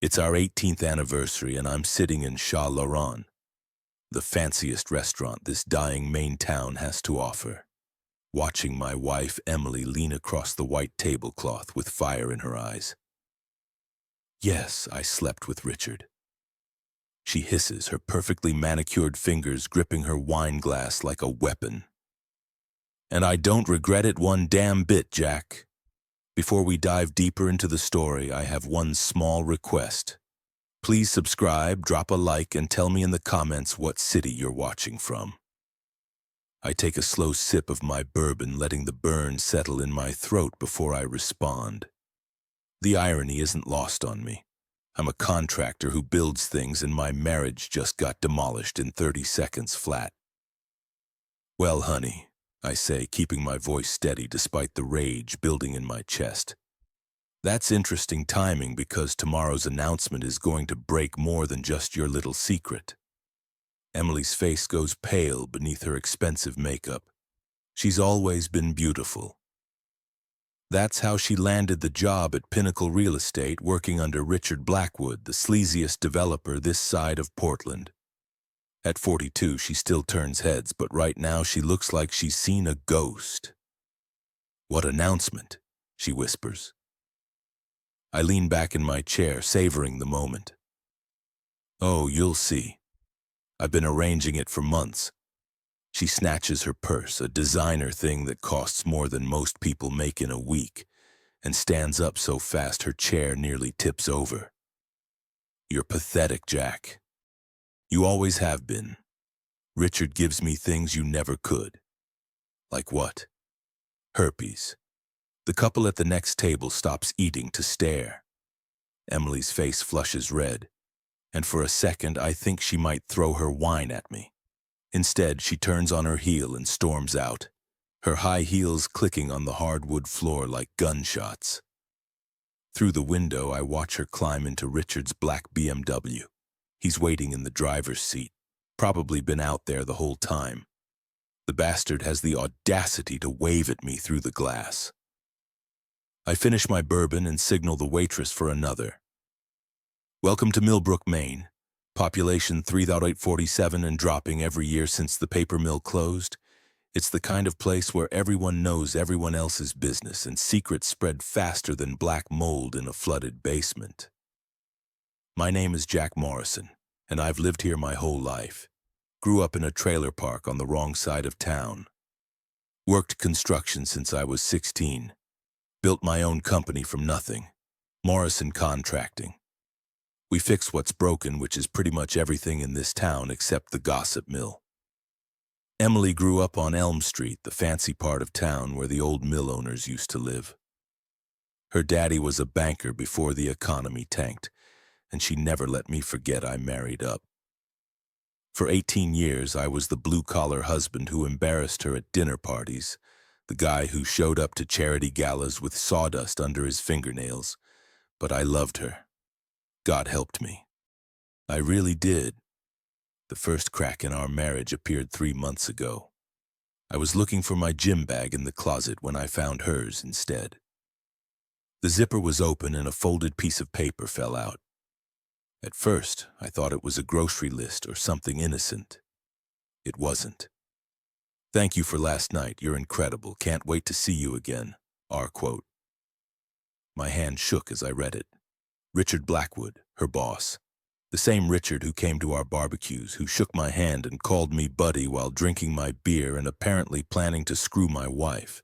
It's our 18th anniversary and I'm sitting in Chat Laurent, the fanciest restaurant this dying Maine town has to offer, watching my wife Emily lean across the white tablecloth with fire in her eyes. Yes, I slept with Richard. She hisses, her perfectly manicured fingers gripping her wine glass like a weapon. And I don't regret it one damn bit, Jack. Before we dive deeper into the story, I have one small request. Please subscribe, drop a like, and tell me in the comments what city you're watching from. I take a slow sip of my bourbon, letting the burn settle in my throat before I respond. The irony isn't lost on me. I'm a contractor who builds things, and my marriage just got demolished in 30 seconds flat. Well, honey, I say, keeping my voice steady despite the rage building in my chest. That's interesting timing because tomorrow's announcement is going to break more than just your little secret. Emily's face goes pale beneath her expensive makeup. She's always been beautiful. That's how she landed the job at Pinnacle Real Estate, working under Richard Blackwood, the sleaziest developer this side of Portland. At 42, she still turns heads, but right now she looks like she's seen a ghost. What announcement? She whispers. I lean back in my chair, savoring the moment. Oh, you'll see. I've been arranging it for months. She snatches her purse, a designer thing that costs more than most people make in a week, and stands up so fast her chair nearly tips over. You're pathetic, Jack. You always have been. Richard gives me things you never could. Like what? Herpes. The couple at the next table stops eating to stare. Emily's face flushes red, and for a second I think she might throw her wine at me. Instead, she turns on her heel and storms out, her high heels clicking on the hardwood floor like gunshots. Through the window, I watch her climb into Richard's black BMW. He's waiting in the driver's seat, probably been out there the whole time. The bastard has the audacity to wave at me through the glass. I finish my bourbon and signal the waitress for another. Welcome to Millbrook, Maine. Population 3,847 and dropping every year since the paper mill closed. It's the kind of place where everyone knows everyone else's business and secrets spread faster than black mold in a flooded basement. My name is Jack Morrison, and I've lived here my whole life. Grew up in a trailer park on the wrong side of town. Worked construction since I was 16. Built my own company from nothing, Morrison Contracting. We fix what's broken, which is pretty much everything in this town except the gossip mill. Emily grew up on Elm Street, the fancy part of town where the old mill owners used to live. Her daddy was a banker before the economy tanked, and she never let me forget I married up. For 18 years, I was the blue-collar husband who embarrassed her at dinner parties, the guy who showed up to charity galas with sawdust under his fingernails. But I loved her. God helped me. I really did. The first crack in our marriage appeared 3 months ago. I was looking for my gym bag in the closet when I found hers instead. The zipper was open and a folded piece of paper fell out. At first, I thought it was a grocery list or something innocent. It wasn't. Thank you for last night. You're incredible. Can't wait to see you again. Our quote. My hand shook as I read it. Richard Blackwood, her boss. The same Richard who came to our barbecues, who shook my hand and called me buddy while drinking my beer and apparently planning to screw my wife.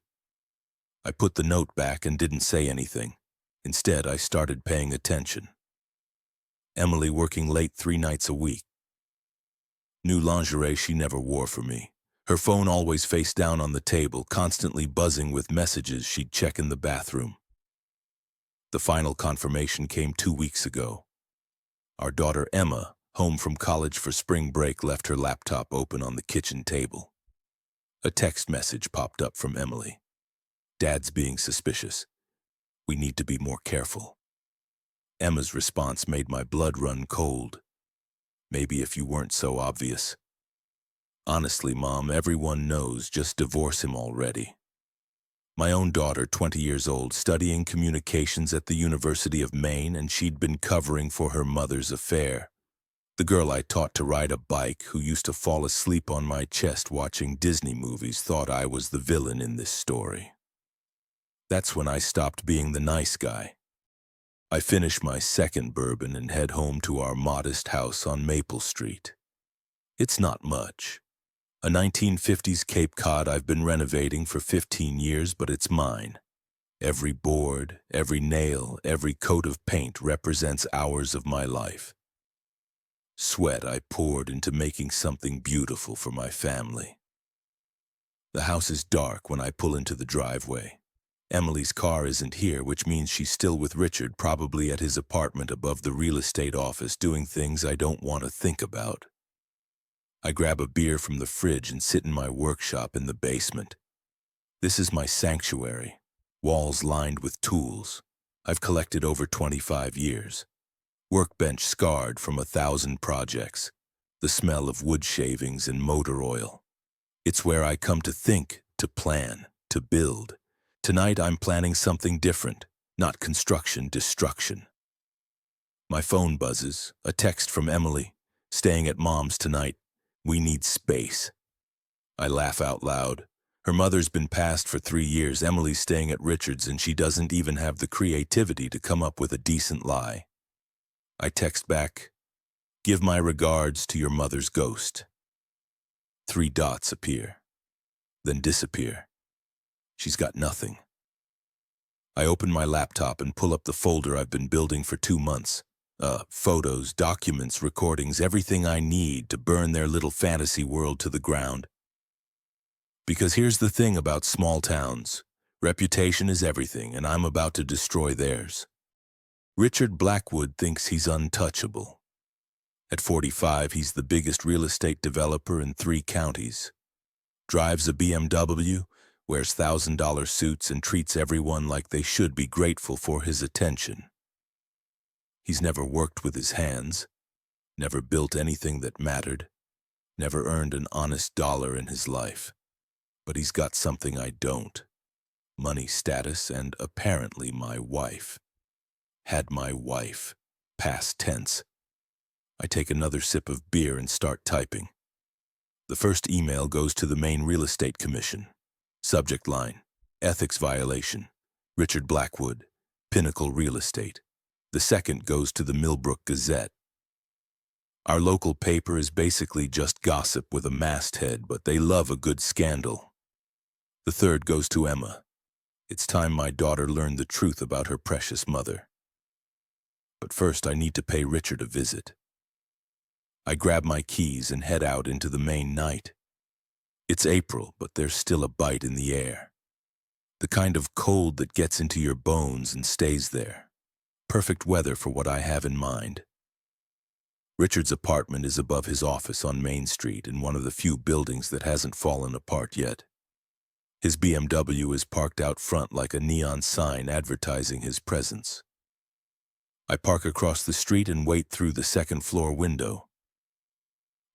I put the note back and didn't say anything. Instead, I started paying attention. Emily working late 3 nights a week. New lingerie she never wore for me. Her phone always face down on the table, constantly buzzing with messages she'd check in the bathroom. The final confirmation came 2 weeks ago. Our daughter Emma, home from college for spring break, left her laptop open on the kitchen table. A text message popped up from Emily. Dad's being suspicious. We need to be more careful. Emma's response made my blood run cold. Maybe if you weren't so obvious. Honestly, Mom, everyone knows, just divorce him already. My own daughter, 20 years old, studying communications at the University of Maine, and she'd been covering for her mother's affair. The girl I taught to ride a bike, who used to fall asleep on my chest watching Disney movies, thought I was the villain in this story. That's when I stopped being the nice guy. I finish my second bourbon and head home to our modest house on Maple Street. It's not much. A 1950s Cape Cod I've been renovating for 15 years, but it's mine. Every board, every nail, every coat of paint represents hours of my life. Sweat I poured into making something beautiful for my family. The house is dark when I pull into the driveway. Emily's car isn't here, which means she's still with Richard, probably at his apartment above the real estate office, doing things I don't want to think about. I grab a beer from the fridge and sit in my workshop in the basement. This is my sanctuary, walls lined with tools I've collected over 25 years. Workbench scarred from 1,000 projects, the smell of wood shavings and motor oil. It's where I come to think, to plan, to build. Tonight I'm planning something different, not construction, destruction. My phone buzzes, a text from Emily, staying at Mom's tonight. We need space. I laugh out loud. Her mother's been passed for 3 years. Emily's staying at Richard's, and she doesn't even have the creativity to come up with a decent lie. I text back, "Give my regards to your mother's ghost." 3 dots appear, then disappear. She's got nothing. I open my laptop and pull up the folder I've been building for 2 months. Photos, documents, recordings, everything I need to burn their little fantasy world to the ground. Because here's the thing about small towns. Reputation is everything, and I'm about to destroy theirs. Richard Blackwood thinks he's untouchable. At 45, he's the biggest real estate developer in 3 counties. Drives a BMW, wears $1,000 suits, and treats everyone like they should be grateful for his attention. He's never worked with his hands, never built anything that mattered, never earned an honest dollar in his life. But he's got something I don't: money, status, and apparently my wife. Had my wife. Past tense. I take another sip of beer and start typing. The first email goes to the Maine Real Estate Commission. Subject line: ethics violation. Richard Blackwood, Pinnacle Real Estate. The second goes to the Millbrook Gazette. Our local paper is basically just gossip with a masthead, but they love a good scandal. The third goes to Emma. It's time my daughter learned the truth about her precious mother. But first I need to pay Richard a visit. I grab my keys and head out into the Maine night. It's April, but there's still a bite in the air. The kind of cold that gets into your bones and stays there. Perfect weather for what I have in mind. Richard's apartment is above his office on Main Street, in one of the few buildings that hasn't fallen apart yet. His BMW is parked out front like a neon sign advertising his presence. I park across the street and wait through the second-floor window.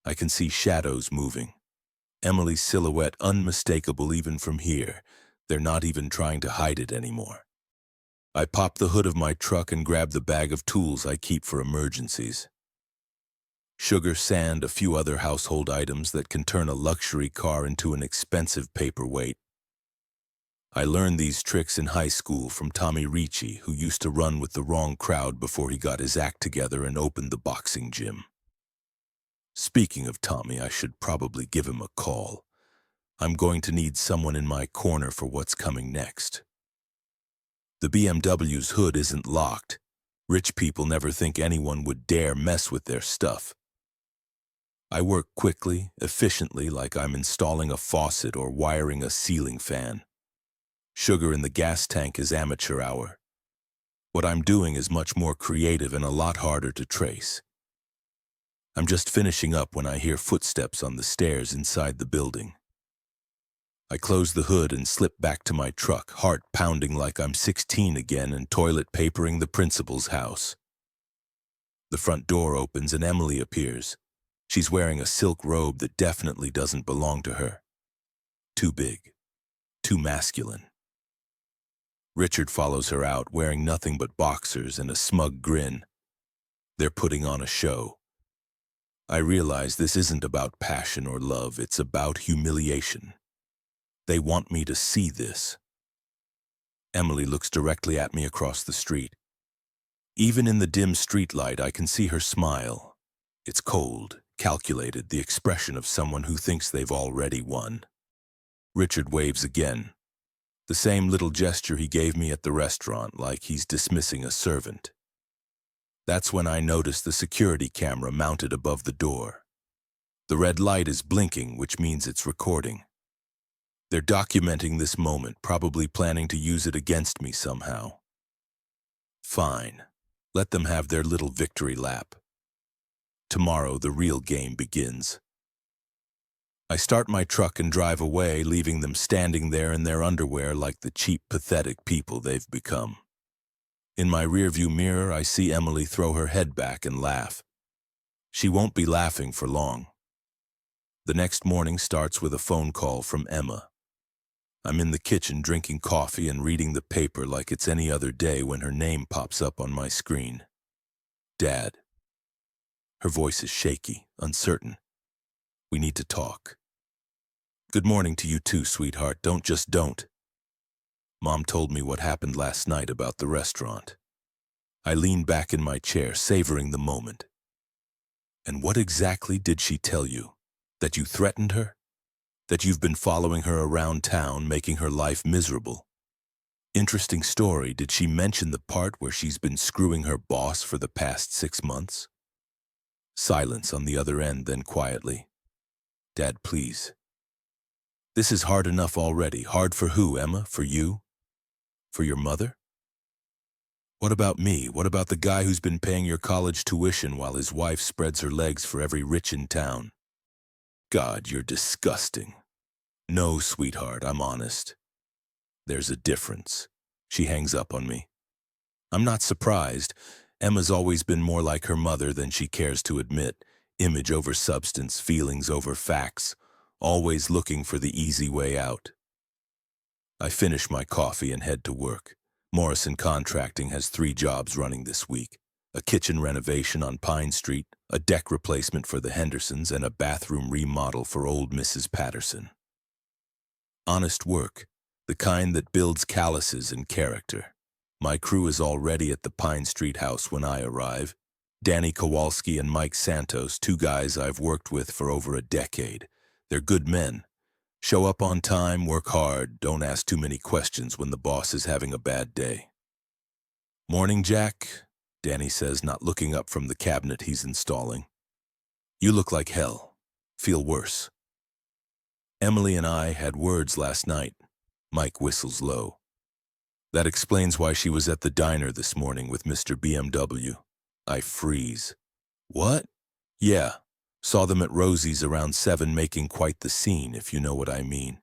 I can see shadows moving. Emily's silhouette unmistakable even from here. They're not even trying to hide it anymore. I pop the hood of my truck and grab the bag of tools I keep for emergencies. Sugar, sand, a few other household items that can turn a luxury car into an expensive paperweight. I learned these tricks in high school from Tommy Ricci, who used to run with the wrong crowd before he got his act together and opened the boxing gym. Speaking of Tommy, I should probably give him a call. I'm going to need someone in my corner for what's coming next. The BMW's hood isn't locked. Rich people never think anyone would dare mess with their stuff. I work quickly, efficiently, like I'm installing a faucet or wiring a ceiling fan. Sugar in the gas tank is amateur hour. What I'm doing is much more creative and a lot harder to trace. I'm just finishing up when I hear footsteps on the stairs inside the building. I close the hood and slip back to my truck, heart pounding like I'm 16 again and toilet papering the principal's house. The front door opens and Emily appears. She's wearing a silk robe that definitely doesn't belong to her. Too big. Too masculine. Richard follows her out, wearing nothing but boxers and a smug grin. They're putting on a show. I realize this isn't about passion or love, it's about humiliation. They want me to see this. Emily looks directly at me across the street. Even in the dim streetlight, I can see her smile. It's cold, calculated, the expression of someone who thinks they've already won. Richard waves again. The same little gesture he gave me at the restaurant, like he's dismissing a servant. That's when I notice the security camera mounted above the door. The red light is blinking, which means it's recording. They're documenting this moment, probably planning to use it against me somehow. Fine. Let them have their little victory lap. Tomorrow, the real game begins. I start my truck and drive away, leaving them standing there in their underwear like the cheap, pathetic people they've become. In my rearview mirror, I see Emily throw her head back and laugh. She won't be laughing for long. The next morning starts with a phone call from Emma. I'm in the kitchen drinking coffee and reading the paper like it's any other day when her name pops up on my screen. Dad. Her voice is shaky, uncertain. We need to talk. Good morning to you too, sweetheart. Don't. Mom told me what happened last night about the restaurant. I lean back in my chair, savoring the moment. And what exactly did she tell you? That you threatened her? That you've been following her around town, making her life miserable? Interesting story. Did she mention the part where she's been screwing her boss for the past 6 months? Silence on the other end, then quietly. Dad, please. This is hard enough already. Hard for who, Emma? For you? For your mother? What about me? What about the guy who's been paying your college tuition while his wife spreads her legs for every rich in town? God, you're disgusting. No, sweetheart, I'm honest. There's a difference. She hangs up on me. I'm not surprised. Emma's always been more like her mother than she cares to admit. Image over substance, feelings over facts, always looking for the easy way out. I finish my coffee and head to work. Morrison Contracting has 3 jobs running this week. A kitchen renovation on Pine Street, a deck replacement for the Hendersons, and a bathroom remodel for old Mrs. Patterson. Honest work, the kind that builds calluses and character. My crew is already at the Pine Street house when I arrive. Danny Kowalski and Mike Santos, 2 guys I've worked with for over a decade. They're good men. Show up on time, work hard, don't ask too many questions when the boss is having a bad day. Morning, Jack, Danny says, not looking up from the cabinet he's installing. You look like hell. Feel worse. Emily and I had words last night. Mike whistles low. That explains why she was at the diner this morning with Mr. BMW. I freeze. What? Yeah. Saw them at Rosie's around 7 making quite the scene, if you know what I mean.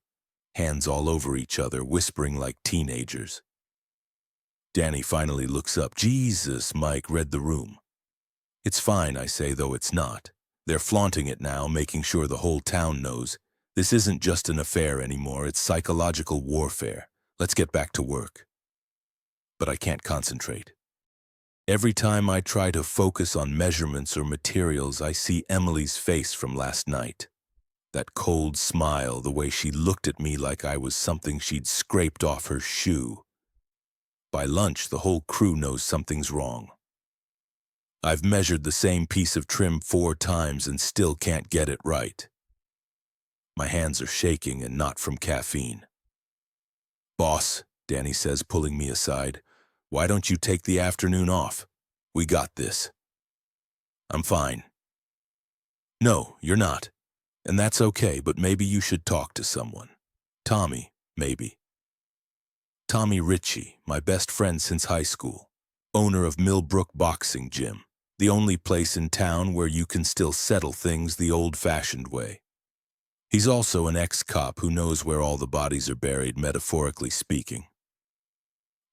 Hands all over each other, whispering like teenagers. Danny finally looks up. Jesus, Mike read the room. It's fine, I say, though it's not. They're flaunting it now, making sure the whole town knows. This isn't just an affair anymore, it's psychological warfare. Let's get back to work. But I can't concentrate. Every time I try to focus on measurements or materials, I see Emily's face from last night. That cold smile, the way she looked at me like I was something she'd scraped off her shoe. By lunch, the whole crew knows something's wrong. I've measured the same piece of trim 4 times and still can't get it right. My hands are shaking and not from caffeine. Boss, Danny says, pulling me aside, why don't you take the afternoon off? We got this. I'm fine. No, you're not. And that's okay, but maybe you should talk to someone. Tommy, maybe. Tommy Ritchie, my best friend since high school. Owner of Millbrook Boxing Gym. The only place in town where you can still settle things the old-fashioned way. He's also an ex-cop who knows where all the bodies are buried, metaphorically speaking.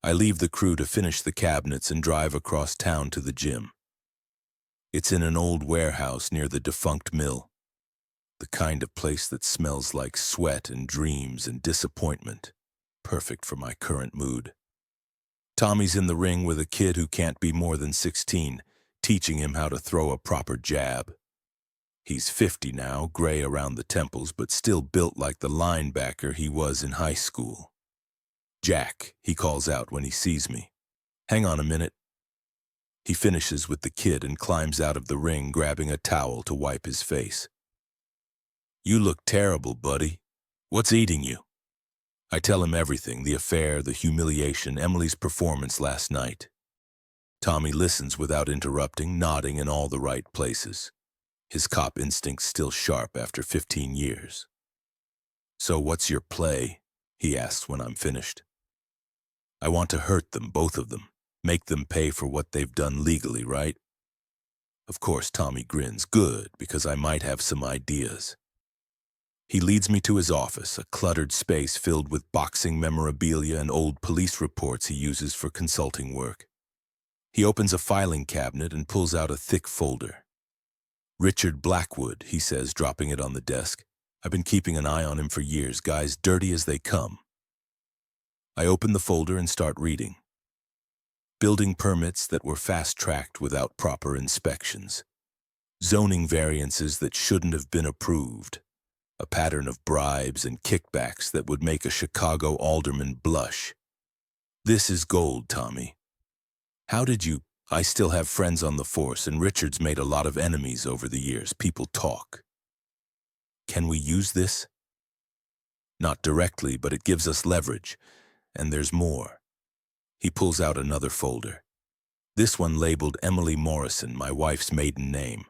I leave the crew to finish the cabinets and drive across town to the gym. It's in an old warehouse near the defunct mill. The kind of place that smells like sweat and dreams and disappointment. Perfect for my current mood. Tommy's in the ring with a kid who can't be more than 16, teaching him how to throw a proper jab. He's 50 now, gray around the temples, but still built like the linebacker he was in high school. "Jack," he calls out when he sees me. "Hang on a minute." He finishes with the kid and climbs out of the ring, grabbing a towel to wipe his face. "You look terrible, buddy. What's eating you?" I tell him everything, the affair, the humiliation, Emily's performance last night. Tommy listens without interrupting, nodding in all the right places. His cop instincts still sharp after 15 years. "So what's your play?" he asks when I'm finished. "I want to hurt them, both of them. Make them pay for what they've done legally, right?" Of course, Tommy grins. "Good, because I might have some ideas." He leads me to his office, a cluttered space filled with boxing memorabilia and old police reports he uses for consulting work. He opens a filing cabinet and pulls out a thick folder. "Richard Blackwood," he says, dropping it on the desk. "I've been keeping an eye on him for years, guys, dirty as they come." I open the folder and start reading. Building permits that were fast-tracked without proper inspections. Zoning variances that shouldn't have been approved. A pattern of bribes and kickbacks that would make a Chicago alderman blush. This is gold, Tommy. How did you... I still have friends on the force, and Richard's made a lot of enemies over the years. People talk. Can we use this? Not directly, but it gives us leverage. And there's more. He pulls out another folder. This one labeled Emily Morrison, my wife's maiden name.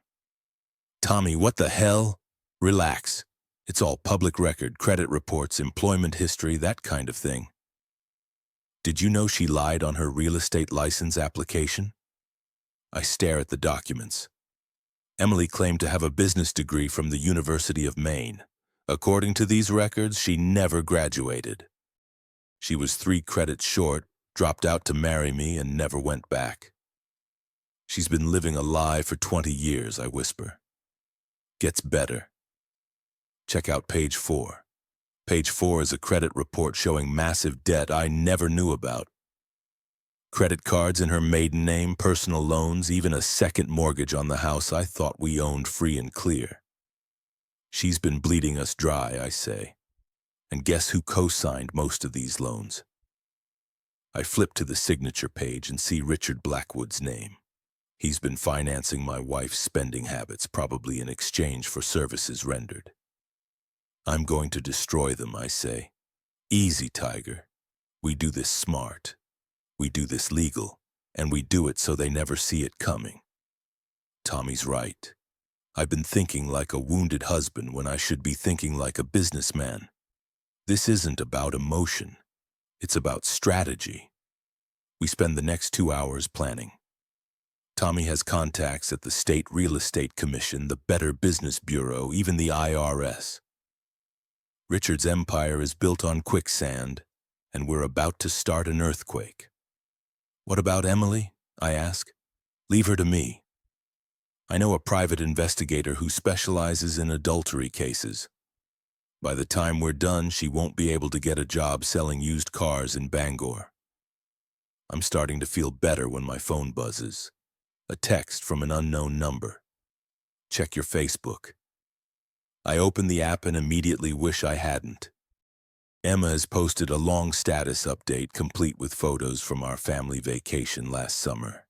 "Tommy, what the hell?" "Relax. It's all public record, credit reports, employment history, that kind of thing." "Did you know she lied on her real estate license application?" I stare at the documents. Emily claimed to have a business degree from the University of Maine. According to these records, she never graduated. She was 3 credits short, dropped out to marry me, and never went back. "She's been living a lie for 20 years, I whisper. Gets better. Check out page 4. Page 4 is a credit report showing massive debt I never knew about. Credit cards in her maiden name, personal loans, even a second mortgage on the house I thought we owned free and clear. She's been bleeding us dry, I say. And guess who co-signed most of these loans? I flip to the signature page and see Richard Blackwood's name. He's been financing my wife's spending habits, probably in exchange for services rendered. I'm going to destroy them, I say. Easy, Tiger. We do this smart. We do this legal, and we do it so they never see it coming. Tommy's right. I've been thinking like a wounded husband when I should be thinking like a businessman. This isn't about emotion. It's about strategy. We spend the next 2 hours planning. Tommy has contacts at the State Real Estate Commission, the Better Business Bureau, even the IRS. Richard's empire is built on quicksand, and we're about to start an earthquake. "What about Emily?" I ask. "Leave her to me. I know a private investigator who specializes in adultery cases. By the time we're done, she won't be able to get a job selling used cars in Bangor." I'm starting to feel better when my phone buzzes. A text from an unknown number. "Check your Facebook." I open the app and immediately wish I hadn't. Emma has posted a long status update complete with photos from our family vacation last summer.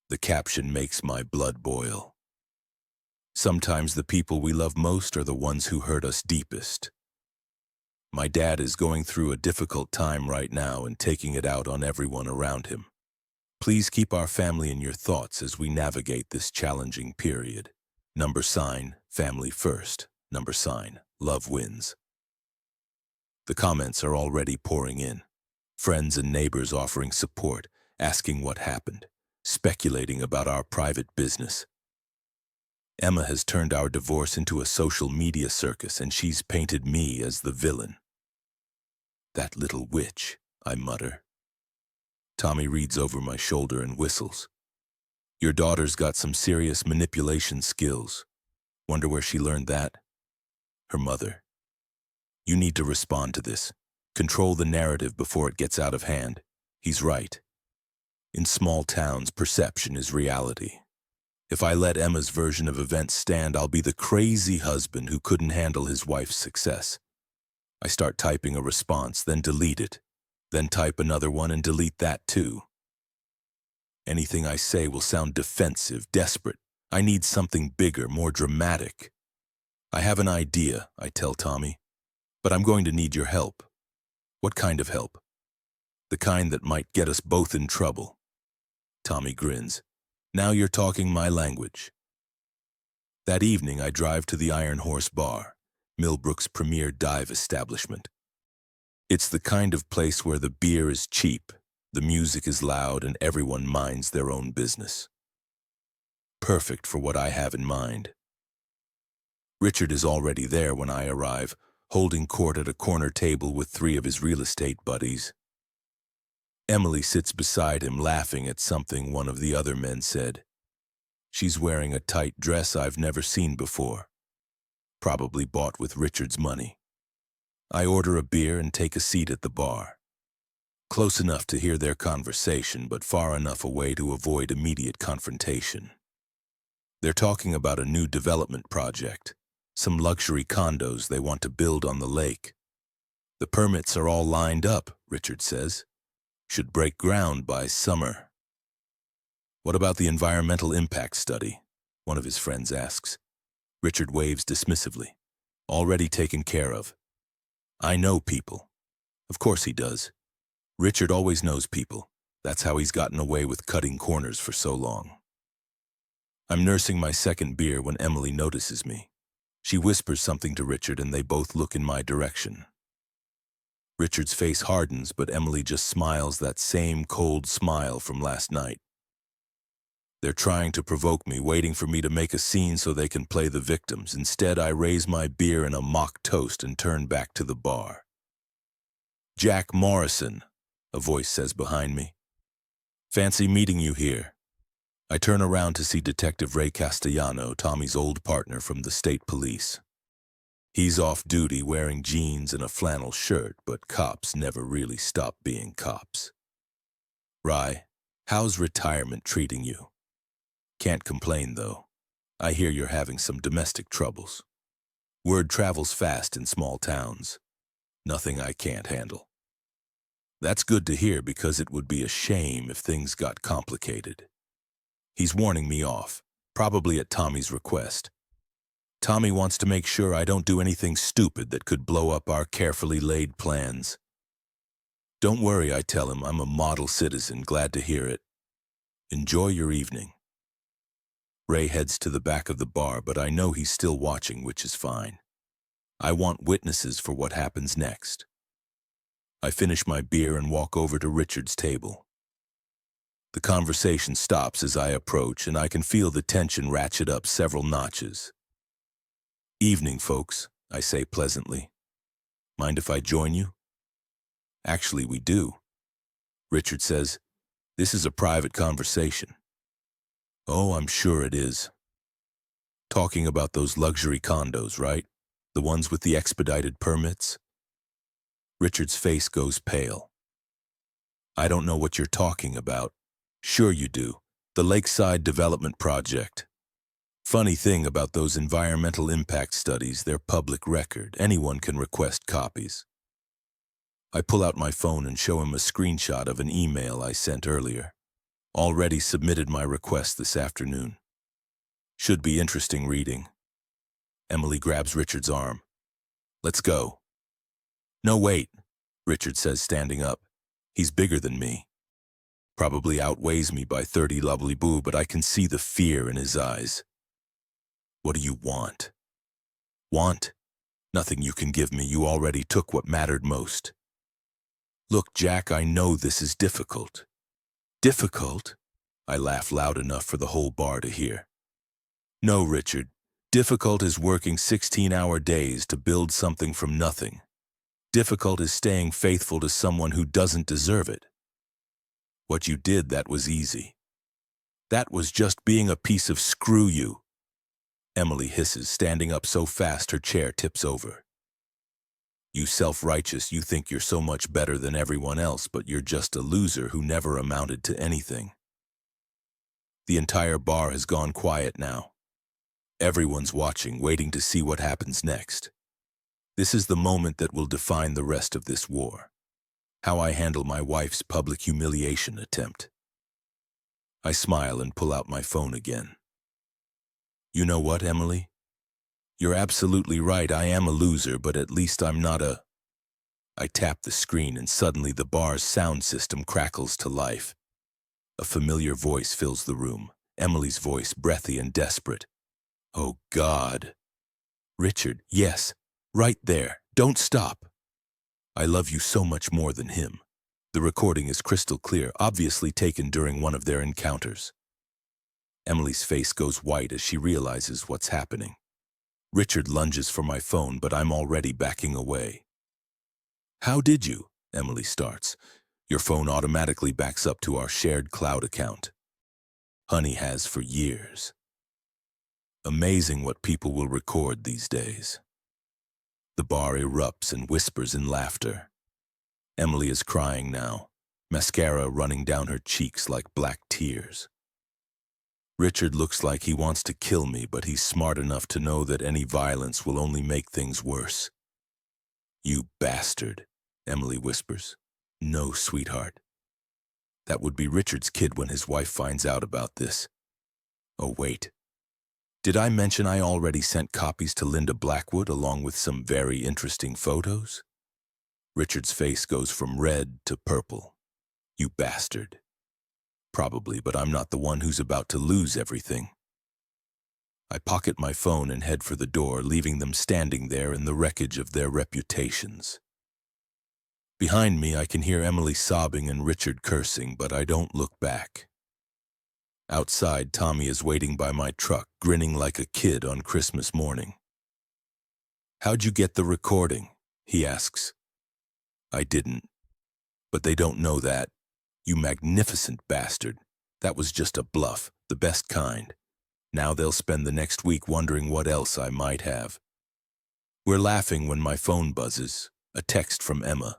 The caption makes my blood boil. Sometimes the people we love most are the ones who hurt us deepest. My dad is going through a difficult time right now and taking it out on everyone around him. Please keep our family in your thoughts as we navigate this challenging period. #, family first. #, love wins. The comments are already pouring in. Friends and neighbors offering support, asking what happened, speculating about our private business. Emma has turned our divorce into a social media circus, and she's painted me as the villain. "That little witch," I mutter. Tommy reads over my shoulder and whistles. "Your daughter's got some serious manipulation skills. Wonder where she learned that?" "Her mother. You need to respond to this. Control the narrative before it gets out of hand." He's right. In small towns, perception is reality. If I let Emma's version of events stand, I'll be the crazy husband who couldn't handle his wife's success. I start typing a response, then delete it, then type another one and delete that too. Anything I say will sound defensive, desperate. I need something bigger, more dramatic. I have an idea, I tell Tommy, but I'm going to need your help. What kind of help? The kind that might get us both in trouble. Tommy grins. Now you're talking my language. That evening, I drive to the Iron Horse Bar, Millbrook's premier dive establishment. It's the kind of place where the beer is cheap, the music is loud, and everyone minds their own business. Perfect for what I have in mind. Richard is already there when I arrive, holding court at a corner table with 3 of his real estate buddies. Emily sits beside him, laughing at something one of the other men said. She's wearing a tight dress I've never seen before, probably bought with Richard's money. I order a beer and take a seat at the bar. Close enough to hear their conversation, but far enough away to avoid immediate confrontation. They're talking about a new development project, some luxury condos they want to build on the lake. The permits are all lined up, Richard says. Should break ground by summer. What about the environmental impact study? One of his friends asks. Richard waves dismissively. Already taken care of. I know people. Of course he does. Richard always knows people. That's how he's gotten away with cutting corners for so long. I'm nursing my second beer when Emily notices me. She whispers something to Richard and they both look in my direction. Richard's face hardens, but Emily just smiles that same cold smile from last night. They're trying to provoke me, waiting for me to make a scene so they can play the victims. Instead, I raise my beer in a mock toast and turn back to the bar. Jack Morrison, a voice says behind me. Fancy meeting you here. I turn around to see Detective Ray Castellano, Tommy's old partner from the state police. He's off duty wearing jeans and a flannel shirt, but cops never really stop being cops. Rye, how's retirement treating you? Can't complain, though. I hear you're having some domestic troubles. Word travels fast in small towns. Nothing I can't handle. That's good to hear because it would be a shame if things got complicated. He's warning me off, probably at Tommy's request. Tommy wants to make sure I don't do anything stupid that could blow up our carefully laid plans. Don't worry, I tell him, I'm a model citizen, glad to hear it. Enjoy your evening. Ray heads to the back of the bar, but I know he's still watching, which is fine. I want witnesses for what happens next. I finish my beer and walk over to Richard's table. The conversation stops as I approach, and I can feel the tension ratchet up several notches. Evening, folks, I say pleasantly. Mind if I join you? Actually, we do. Richard says, this is a private conversation. Oh, I'm sure it is. Talking about those luxury condos, right? The ones with the expedited permits? Richard's face goes pale. I don't know what you're talking about. Sure you do. The Lakeside Development Project. Funny thing about those environmental impact studies, they're public record. Anyone can request copies. I pull out my phone and show him a screenshot of an email I sent earlier. Already submitted my request this afternoon. Should be interesting reading. Emily grabs Richard's arm. Let's go. No, wait, Richard says, standing up. He's bigger than me. Probably outweighs me by 30 lovely boo, but I can see the fear in his eyes. What do you want? Want? Nothing you can give me. You already took what mattered most. Look, Jack, I know this is difficult. Difficult? I laugh loud enough for the whole bar to hear. No, Richard. Difficult is working 16-hour days to build something from nothing. Difficult is staying faithful to someone who doesn't deserve it. What you did, that was easy. That was just being a piece of screw you. Emily hisses, standing up so fast her chair tips over. You self-righteous, you think you're so much better than everyone else, but you're just a loser who never amounted to anything. The entire bar has gone quiet now. Everyone's watching, waiting to see what happens next. This is the moment that will define the rest of this war. How I handle my wife's public humiliation attempt. I smile and pull out my phone again. You know what, Emily? You're absolutely right, I am a loser, but at least I'm not a... I tap the screen and suddenly the bar's sound system crackles to life. A familiar voice fills the room, Emily's voice, breathy and desperate. Oh, God. Richard, yes, right there, don't stop. I love you so much more than him. The recording is crystal clear, obviously taken during one of their encounters. Emily's face goes white as she realizes what's happening. Richard lunges for my phone, but I'm already backing away. How did you? Emily starts. Your phone automatically backs up to our shared cloud account. Honey has for years. Amazing what people will record these days. The bar erupts and whispers in laughter. Emily is crying now, mascara running down her cheeks like black tears. Richard looks like he wants to kill me, but he's smart enough to know that any violence will only make things worse. You bastard, Emily whispers. No, sweetheart. That would be Richard's kid when his wife finds out about this. Oh, wait. Did I mention I already sent copies to Linda Blackwood along with some very interesting photos? Richard's face goes from red to purple. You bastard. Probably, but I'm not the one who's about to lose everything. I pocket my phone and head for the door, leaving them standing there in the wreckage of their reputations. Behind me, I can hear Emily sobbing and Richard cursing, but I don't look back. Outside, Tommy is waiting by my truck, grinning like a kid on Christmas morning. How'd you get the recording? He asks. I didn't. But they don't know that. You magnificent bastard. That was just a bluff, the best kind. Now they'll spend the next week wondering what else I might have. We're laughing when my phone buzzes, a text from Emma.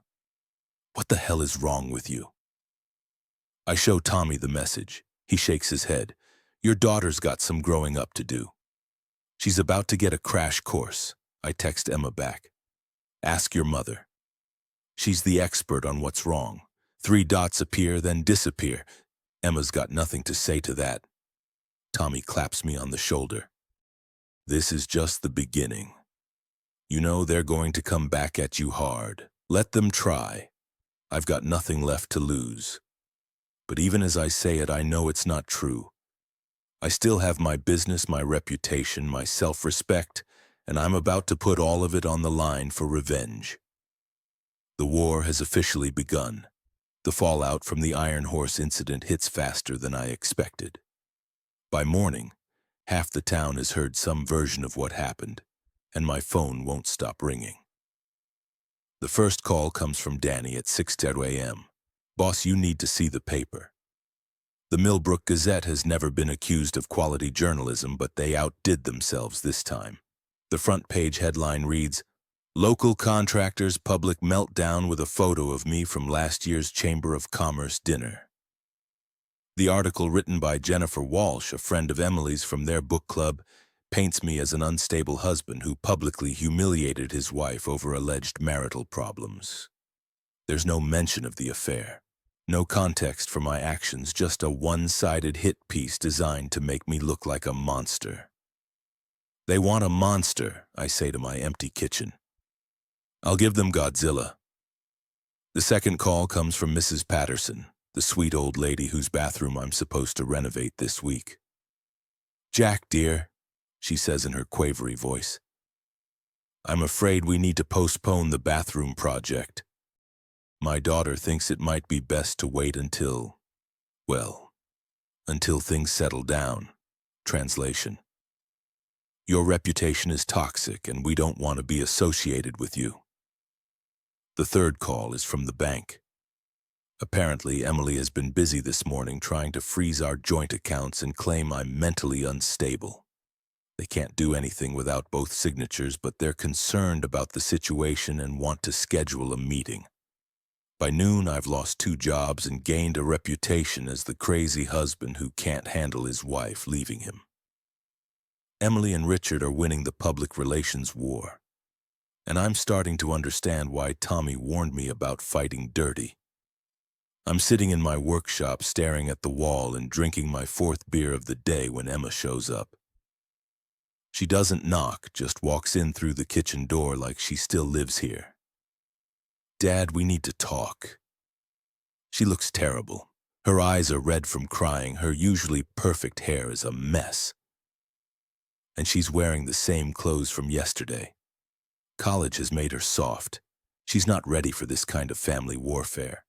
What the hell is wrong with you? I show Tommy the message. He shakes his head. Your daughter's got some growing up to do. She's about to get a crash course. I text Emma back. Ask your mother. She's the expert on what's wrong. 3 dots appear, then disappear. Emma's got nothing to say to that. Tommy claps me on the shoulder. This is just the beginning. You know they're going to come back at you hard. Let them try. I've got nothing left to lose. But even as I say it, I know it's not true. I still have my business, my reputation, my self-respect, and I'm about to put all of it on the line for revenge. The war has officially begun. The fallout from the Iron Horse incident hits faster than I expected. By morning, half the town has heard some version of what happened, and my phone won't stop ringing. The first call comes from Danny at 6:30 a.m. Boss, you need to see the paper. The Millbrook Gazette has never been accused of quality journalism, but they outdid themselves this time. The front page headline reads, Local contractors' public meltdown with a photo of me from last year's Chamber of Commerce dinner. The article, written by Jennifer Walsh, a friend of Emily's from their book club, paints me as an unstable husband who publicly humiliated his wife over alleged marital problems. There's no mention of the affair. No context for my actions, just a one-sided hit piece designed to make me look like a monster. They want a monster, I say to my empty kitchen. I'll give them Godzilla. The second call comes from Mrs. Patterson, the sweet old lady whose bathroom I'm supposed to renovate this week. Jack, dear, she says in her quavery voice, I'm afraid we need to postpone the bathroom project. My daughter thinks it might be best to wait until, well, until things settle down. Translation. Your reputation is toxic and we don't want to be associated with you. The third call is from the bank. Apparently, Emily has been busy this morning trying to freeze our joint accounts and claim I'm mentally unstable. They can't do anything without both signatures, but they're concerned about the situation and want to schedule a meeting. By noon, I've lost 2 jobs and gained a reputation as the crazy husband who can't handle his wife leaving him. Emily and Richard are winning the public relations war, and I'm starting to understand why Tommy warned me about fighting dirty. I'm sitting in my workshop staring at the wall and drinking my 4th beer of the day when Emma shows up. She doesn't knock, just walks in through the kitchen door like she still lives here. "Dad, we need to talk." She looks terrible. Her eyes are red from crying. Her usually perfect hair is a mess. And she's wearing the same clothes from yesterday. College has made her soft. She's not ready for this kind of family warfare.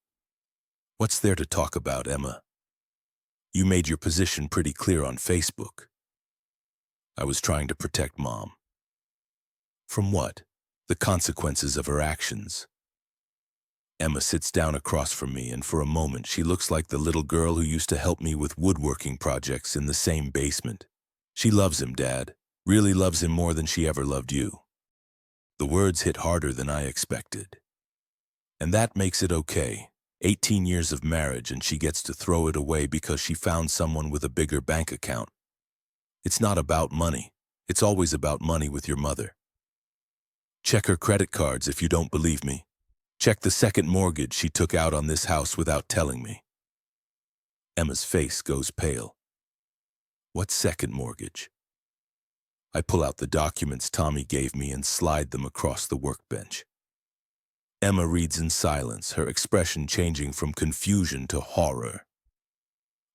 "What's there to talk about, Emma? You made your position pretty clear on Facebook." "I was trying to protect Mom." "From what?" "The consequences of her actions." Emma sits down across from me, and for a moment she looks like the little girl who used to help me with woodworking projects in the same basement. "She loves him, Dad. Really loves him more than she ever loved you." The words hit harder than I expected. And that makes it okay. 18 years of marriage and she gets to throw it away because she found someone with a bigger bank account. It's not about money. It's always about money with your mother. Check her credit cards if you don't believe me. Check the second mortgage she took out on this house without telling me. Emma's face goes pale. "What second mortgage?" I pull out the documents Tommy gave me and slide them across the workbench. Emma reads in silence, her expression changing from confusion to horror.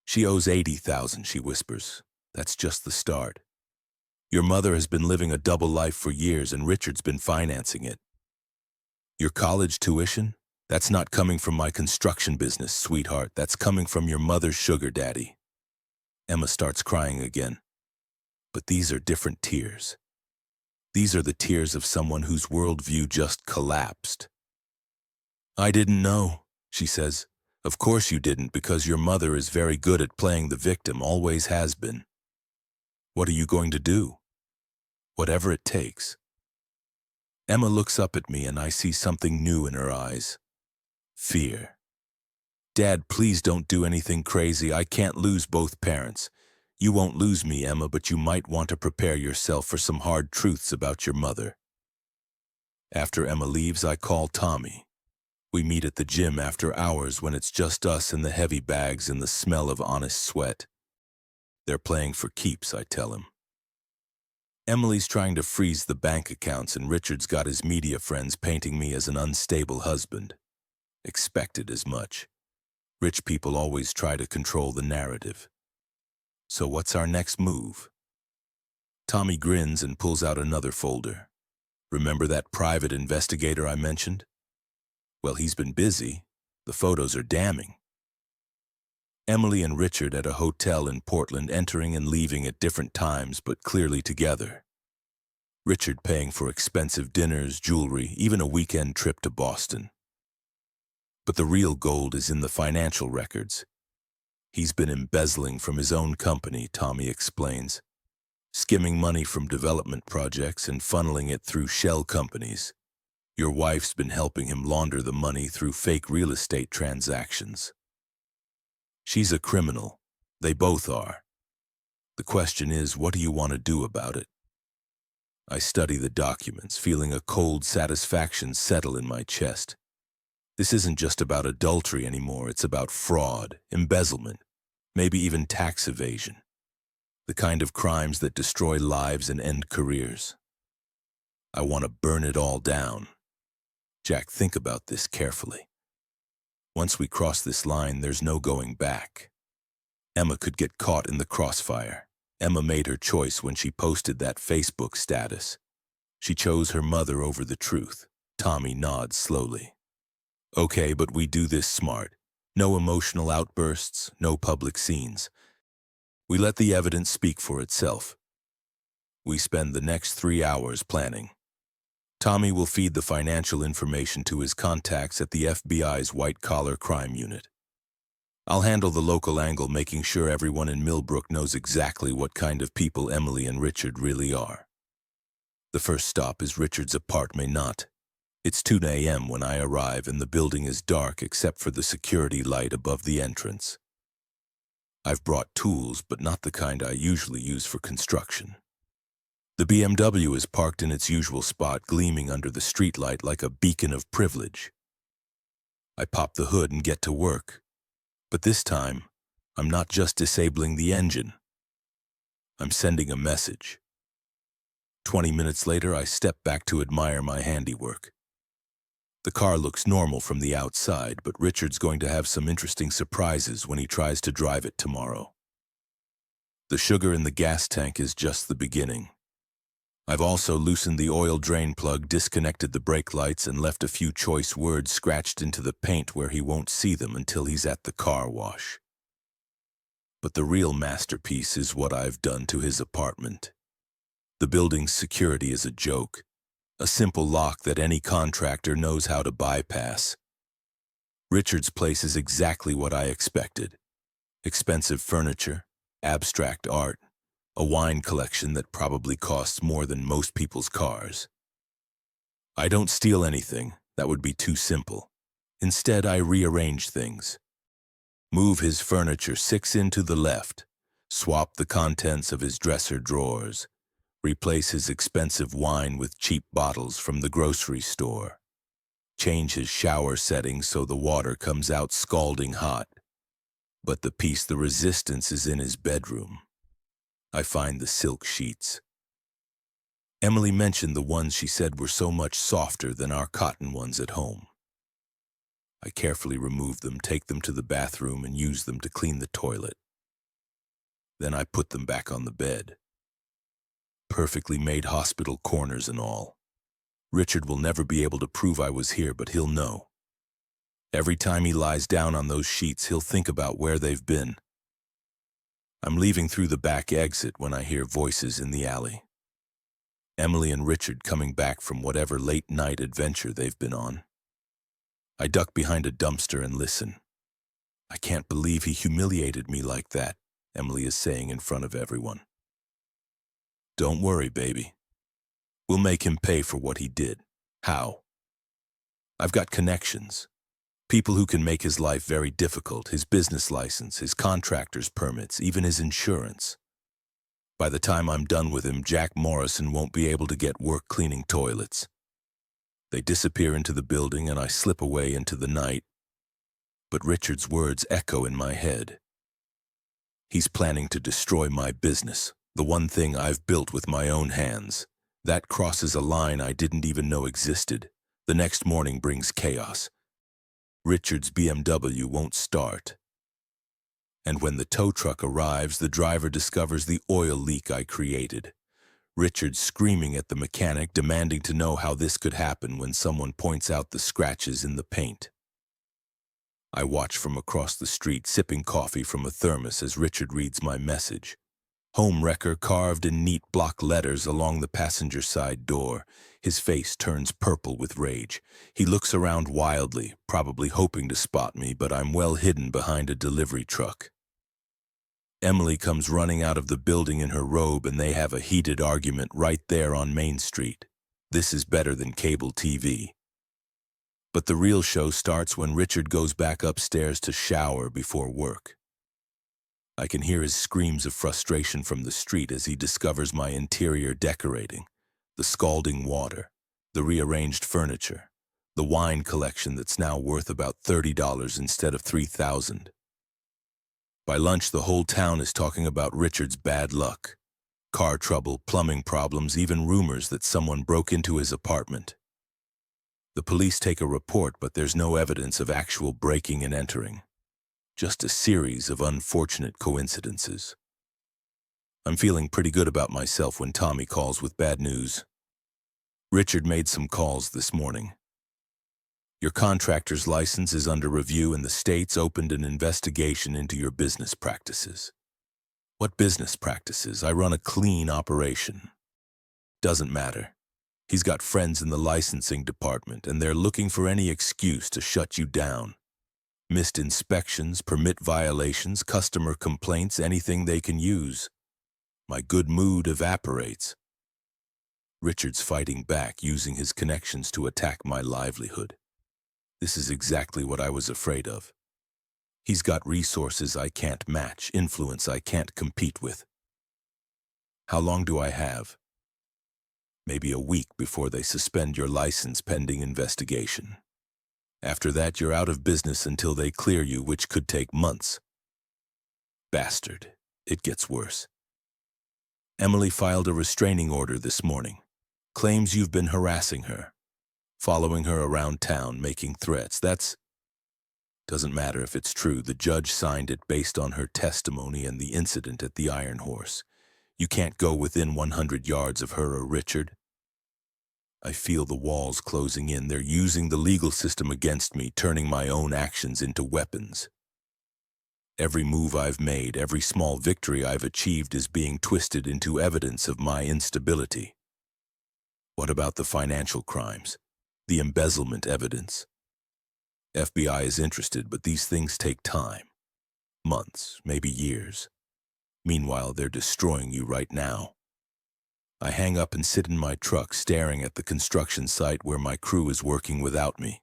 "She owes 80,000, she whispers. "That's just the start. Your mother has been living a double life for years and Richard's been financing it. Your college tuition? That's not coming from my construction business, sweetheart. That's coming from your mother's sugar daddy." Emma starts crying again. But these are different tears. These are the tears of someone whose worldview just collapsed. "I didn't know," she says. "Of course you didn't, because your mother is very good at playing the victim, always has been. What are you going to do?" "Whatever it takes." Emma looks up at me and I see something new in her eyes. Fear. "Dad, please don't do anything crazy. I can't lose both parents. You won't lose me, Emma, but you might want to prepare yourself for some hard truths about your mother." After Emma leaves, I call Tommy. We meet at the gym after hours when it's just us and the heavy bags and the smell of honest sweat. They're playing for keeps, I tell him. Emily's trying to freeze the bank accounts and Richard's got his media friends painting me as an unstable husband. Expected as much. Rich people always try to control the narrative. So what's our next move? Tommy grins and pulls out another folder. Remember that private investigator I mentioned? Well, he's been busy. The photos are damning. Emily and Richard at a hotel in Portland, entering and leaving at different times but clearly together. Richard paying for expensive dinners, jewelry, even a weekend trip to Boston. But the real gold is in the financial records. He's been embezzling from his own company, Tommy explains, skimming money from development projects and funneling it through shell companies. Your wife's been helping him launder the money through fake real estate transactions. She's a criminal. They both are. The question is, what do you want to do about it? I study the documents, feeling a cold satisfaction settle in my chest. This isn't just about adultery anymore, it's about fraud, embezzlement, maybe even tax evasion. The kind of crimes that destroy lives and end careers. I want to burn it all down. Jack, think about this carefully. Once we cross this line, there's no going back. Emma could get caught in the crossfire. Emma made her choice when she posted that Facebook status. She chose her mother over the truth. Tommy nods slowly. Okay, but we do this smart. No emotional outbursts, no public scenes. We let the evidence speak for itself. We spend the next 3 hours planning. Tommy will feed the financial information to his contacts at the FBI's white-collar crime unit. I'll handle the local angle, making sure everyone in Millbrook knows exactly what kind of people Emily and Richard really are. The first stop is Richard's apartment. It's 2 a.m. when I arrive, and the building is dark except for the security light above the entrance. I've brought tools, but not the kind I usually use for construction. The BMW is parked in its usual spot, gleaming under the streetlight like a beacon of privilege. I pop the hood and get to work. But this time, I'm not just disabling the engine. I'm sending a message. 20 minutes later, I step back to admire my handiwork. The car looks normal from the outside, but Richard's going to have some interesting surprises when he tries to drive it tomorrow. The sugar in the gas tank is just the beginning. I've also loosened the oil drain plug, disconnected the brake lights, and left a few choice words scratched into the paint where he won't see them until he's at the car wash. But the real masterpiece is what I've done to his apartment. The building's security is a joke, a simple lock that any contractor knows how to bypass. Richard's place is exactly what I expected. Expensive furniture, abstract art, a wine collection that probably costs more than most people's cars. I don't steal anything, that would be too simple. Instead, I rearrange things. Move his furniture 6 in to the left, swap the contents of his dresser drawers, replace his expensive wine with cheap bottles from the grocery store, change his shower settings so the water comes out scalding hot. But the resistance is in his bedroom. I find the silk sheets. Emily mentioned the ones she said were so much softer than our cotton ones at home. I carefully remove them, take them to the bathroom, and use them to clean the toilet. Then I put them back on the bed. Perfectly made hospital corners and all. Richard will never be able to prove I was here, but he'll know. Every time he lies down on those sheets, he'll think about where they've been. I'm leaving through the back exit when I hear voices in the alley. Emily and Richard coming back from whatever late-night adventure they've been on. I duck behind a dumpster and listen. I can't believe he humiliated me like that, Emily is saying in front of everyone. Don't worry, baby. We'll make him pay for what he did. How? I've got connections. People who can make his life very difficult, his business license, his contractor's permits, even his insurance. By the time I'm done with him, Jack Morrison won't be able to get work cleaning toilets. They disappear into the building and I slip away into the night. But Richard's words echo in my head. He's planning to destroy my business, the one thing I've built with my own hands. That crosses a line I didn't even know existed. The next morning brings chaos. Richard's BMW won't start. And when the tow truck arrives, the driver discovers the oil leak I created. Richard screaming at the mechanic, demanding to know how this could happen when someone points out the scratches in the paint. I watch from across the street, sipping coffee from a thermos as Richard reads my message. Home wrecker carved in neat block letters along the passenger side door. His face turns purple with rage. He looks around wildly, probably hoping to spot me, but I'm well hidden behind a delivery truck. Emily comes running out of the building in her robe and they have a heated argument right there on Main Street. This is better than cable TV. But the real show starts when Richard goes back upstairs to shower before work. I can hear his screams of frustration from the street as he discovers my interior decorating, the scalding water, the rearranged furniture, the wine collection that's now worth about $30 instead of $3,000. By lunch, the whole town is talking about Richard's bad luck, car trouble, plumbing problems, even rumors that someone broke into his apartment. The police take a report, but there's no evidence of actual breaking and entering. Just a series of unfortunate coincidences. I'm feeling pretty good about myself when Tommy calls with bad news. Richard made some calls this morning. Your contractor's license is under review and the state's opened an investigation into your business practices. What business practices? I run a clean operation. Doesn't matter. He's got friends in the licensing department and they're looking for any excuse to shut you down. Missed inspections, permit violations, customer complaints, anything they can use. My good mood evaporates. Richard's fighting back, using his connections to attack my livelihood. This is exactly what I was afraid of. He's got resources I can't match, influence I can't compete with. How long do I have? Maybe a week before they suspend your license pending investigation. After that, you're out of business until they clear you, which could take months. Bastard. It gets worse. Emily filed a restraining order this morning. Claims you've been harassing her, following her around town, making threats. Doesn't matter if it's true. The judge signed it based on her testimony and the incident at the Iron Horse. You can't go within 100 yards of her or Richard. I feel the walls closing in. They're using the legal system against me, turning my own actions into weapons. Every move I've made, every small victory I've achieved is being twisted into evidence of my instability. What about the financial crimes? The embezzlement evidence? FBI is interested, but these things take time. Months, maybe years. Meanwhile, they're destroying you right now. I hang up and sit in my truck, staring at the construction site where my crew is working without me.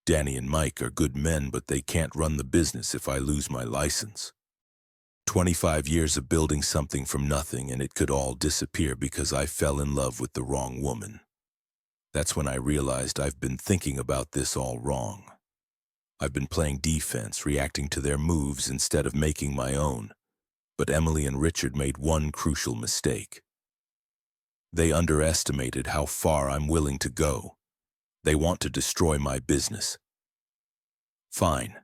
Danny and Mike are good men, but they can't run the business if I lose my license. 25 years of building something from nothing, and it could all disappear because I fell in love with the wrong woman. That's when I realized I've been thinking about this all wrong. I've been playing defense, reacting to their moves instead of making my own. But Emily and Richard made one crucial mistake. They underestimated how far I'm willing to go. They want to destroy my business. Fine,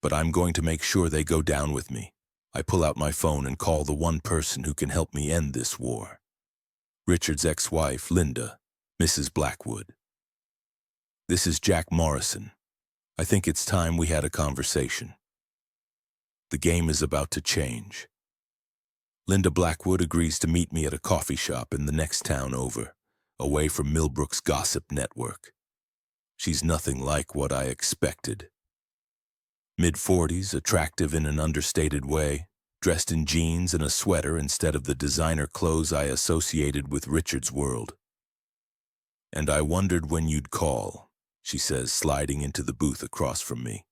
but I'm going to make sure they go down with me. I pull out my phone and call the one person who can help me end this war. Richard's ex-wife, Linda, Mrs. Blackwood. This is Jack Morrison. I think it's time we had a conversation. The game is about to change. Linda Blackwood agrees to meet me at a coffee shop in the next town over, away from Millbrook's gossip network. She's nothing like what I expected. Mid-40s, attractive in an understated way, dressed in jeans and a sweater instead of the designer clothes I associated with Richard's world. And I wondered when you'd call, she says, sliding into the booth across from me.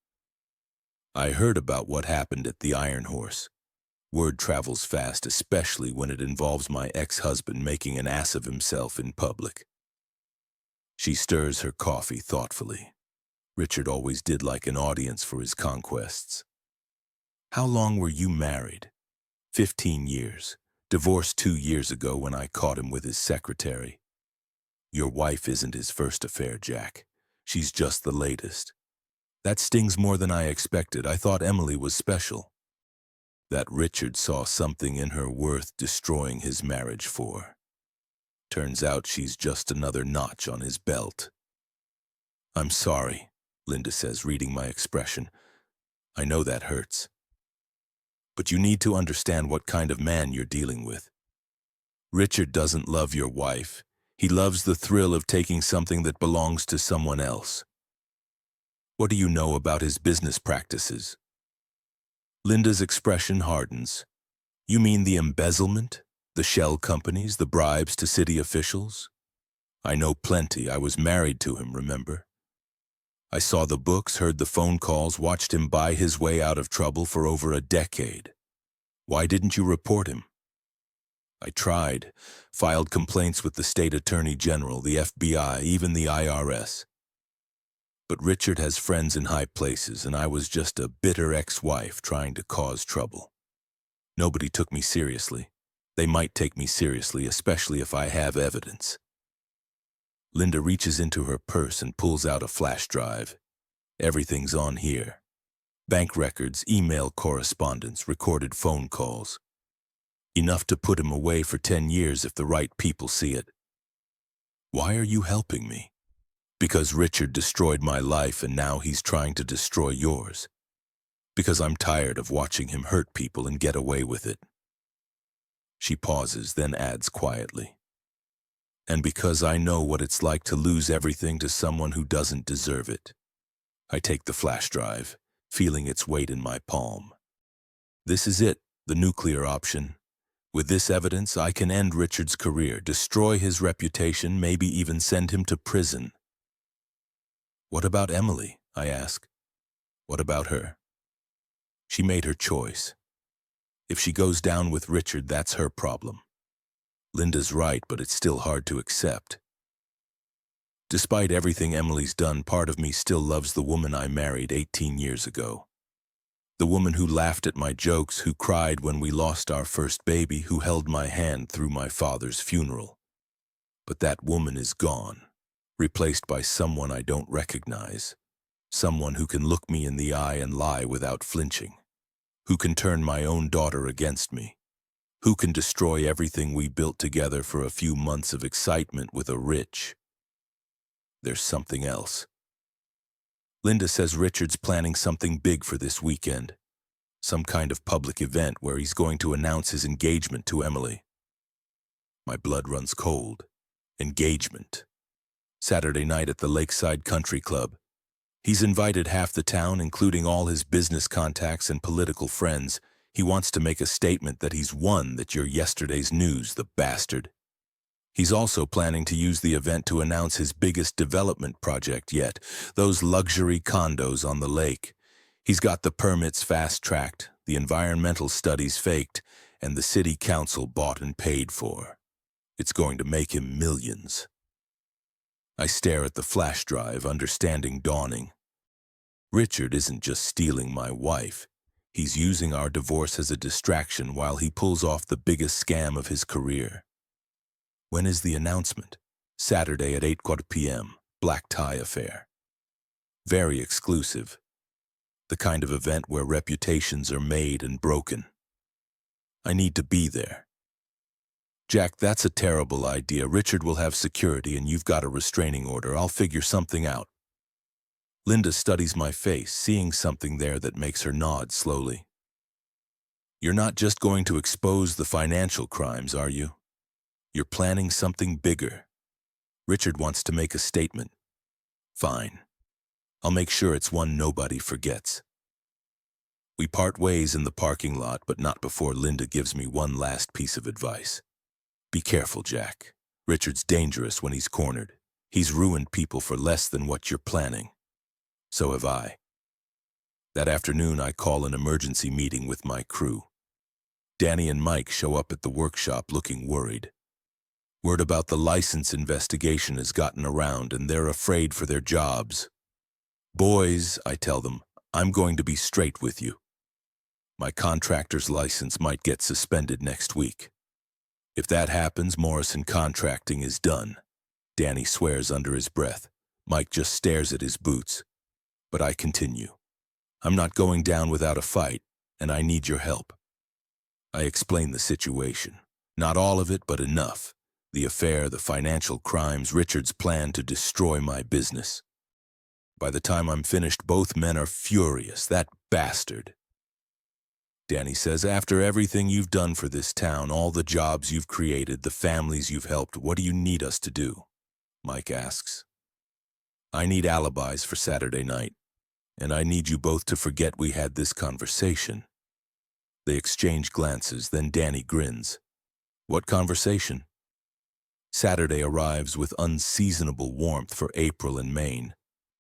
I heard about what happened at the Iron Horse. Word travels fast, especially when it involves my ex-husband making an ass of himself in public. She stirs her coffee thoughtfully. Richard always did like an audience for his conquests. How long were you married? 15 years. Divorced 2 years ago when I caught him with his secretary. Your wife isn't his first affair, Jack. She's just the latest. That stings more than I expected. I thought Emily was special. That Richard saw something in her worth destroying his marriage for. Turns out she's just another notch on his belt. I'm sorry, Linda says, reading my expression. I know that hurts. But you need to understand what kind of man you're dealing with. Richard doesn't love your wife. He loves the thrill of taking something that belongs to someone else. What do you know about his business practices? Linda's expression hardens. You mean the embezzlement? The shell companies, the bribes to city officials? I know plenty. I was married to him, remember? I saw the books, heard the phone calls, watched him buy his way out of trouble for over a decade. Why didn't you report him? I tried, filed complaints with the state attorney general, the FBI, even the IRS. But Richard has friends in high places, and I was just a bitter ex-wife trying to cause trouble. Nobody took me seriously. They might take me seriously, especially if I have evidence. Linda reaches into her purse and pulls out a flash drive. Everything's on here. Bank records, email correspondence, recorded phone calls. Enough to put him away for 10 years if the right people see it. Why are you helping me? Because Richard destroyed my life and now he's trying to destroy yours. Because I'm tired of watching him hurt people and get away with it. She pauses, then adds quietly. And because I know what it's like to lose everything to someone who doesn't deserve it. I take the flash drive, feeling its weight in my palm. This is it, the nuclear option. With this evidence, I can end Richard's career, destroy his reputation, maybe even send him to prison. What about Emily? I ask. What about her? She made her choice. If she goes down with Richard, that's her problem. Linda's right, but it's still hard to accept. Despite everything Emily's done, part of me still loves the woman I married 18 years ago. The woman who laughed at my jokes, who cried when we lost our first baby, who held my hand through my father's funeral. But that woman is gone, replaced by someone I don't recognize. Someone who can look me in the eye and lie without flinching. Who can turn my own daughter against me. Who can destroy everything we built together for a few months of excitement with a rich. There's something else. Linda says Richard's planning something big for this weekend. Some kind of public event where he's going to announce his engagement to Emily. My blood runs cold. Engagement. Saturday night at the Lakeside Country Club. He's invited half the town, including all his business contacts and political friends. He wants to make a statement that he's won, that you're yesterday's news, the bastard. He's also planning to use the event to announce his biggest development project yet, those luxury condos on the lake. He's got the permits fast-tracked, the environmental studies faked, and the city council bought and paid for. It's going to make him millions. I stare at the flash drive, understanding dawning. Richard isn't just stealing my wife. He's using our divorce as a distraction while he pulls off the biggest scam of his career. When is the announcement? Saturday at 8:15 p.m., black tie affair. Very exclusive. The kind of event where reputations are made and broken. I need to be there. Jack, that's a terrible idea. Richard will have security and you've got a restraining order. I'll figure something out. Linda studies my face, seeing something there that makes her nod slowly. You're not just going to expose the financial crimes, are you? You're planning something bigger. Richard wants to make a statement. Fine. I'll make sure it's one nobody forgets. We part ways in the parking lot, but not before Linda gives me one last piece of advice. Be careful, Jack. Richard's dangerous when he's cornered. He's ruined people for less than what you're planning. So have I. That afternoon, I call an emergency meeting with my crew. Danny and Mike show up at the workshop looking worried. Word about the license investigation has gotten around and they're afraid for their jobs. Boys, I tell them, I'm going to be straight with you. My contractor's license might get suspended next week. If that happens, Morrison Contracting is done. Danny swears under his breath. Mike just stares at his boots. But I continue. I'm not going down without a fight, and I need your help. I explain the situation. Not all of it, but enough. The affair, the financial crimes, Richard's plan to destroy my business. By the time I'm finished, both men are furious. That bastard. Danny says, after everything you've done for this town, all the jobs you've created, the families you've helped, what do you need us to do? Mike asks. I need alibis for Saturday night, and I need you both to forget we had this conversation. They exchange glances, then Danny grins. What conversation? Saturday arrives with unseasonable warmth for April in Maine.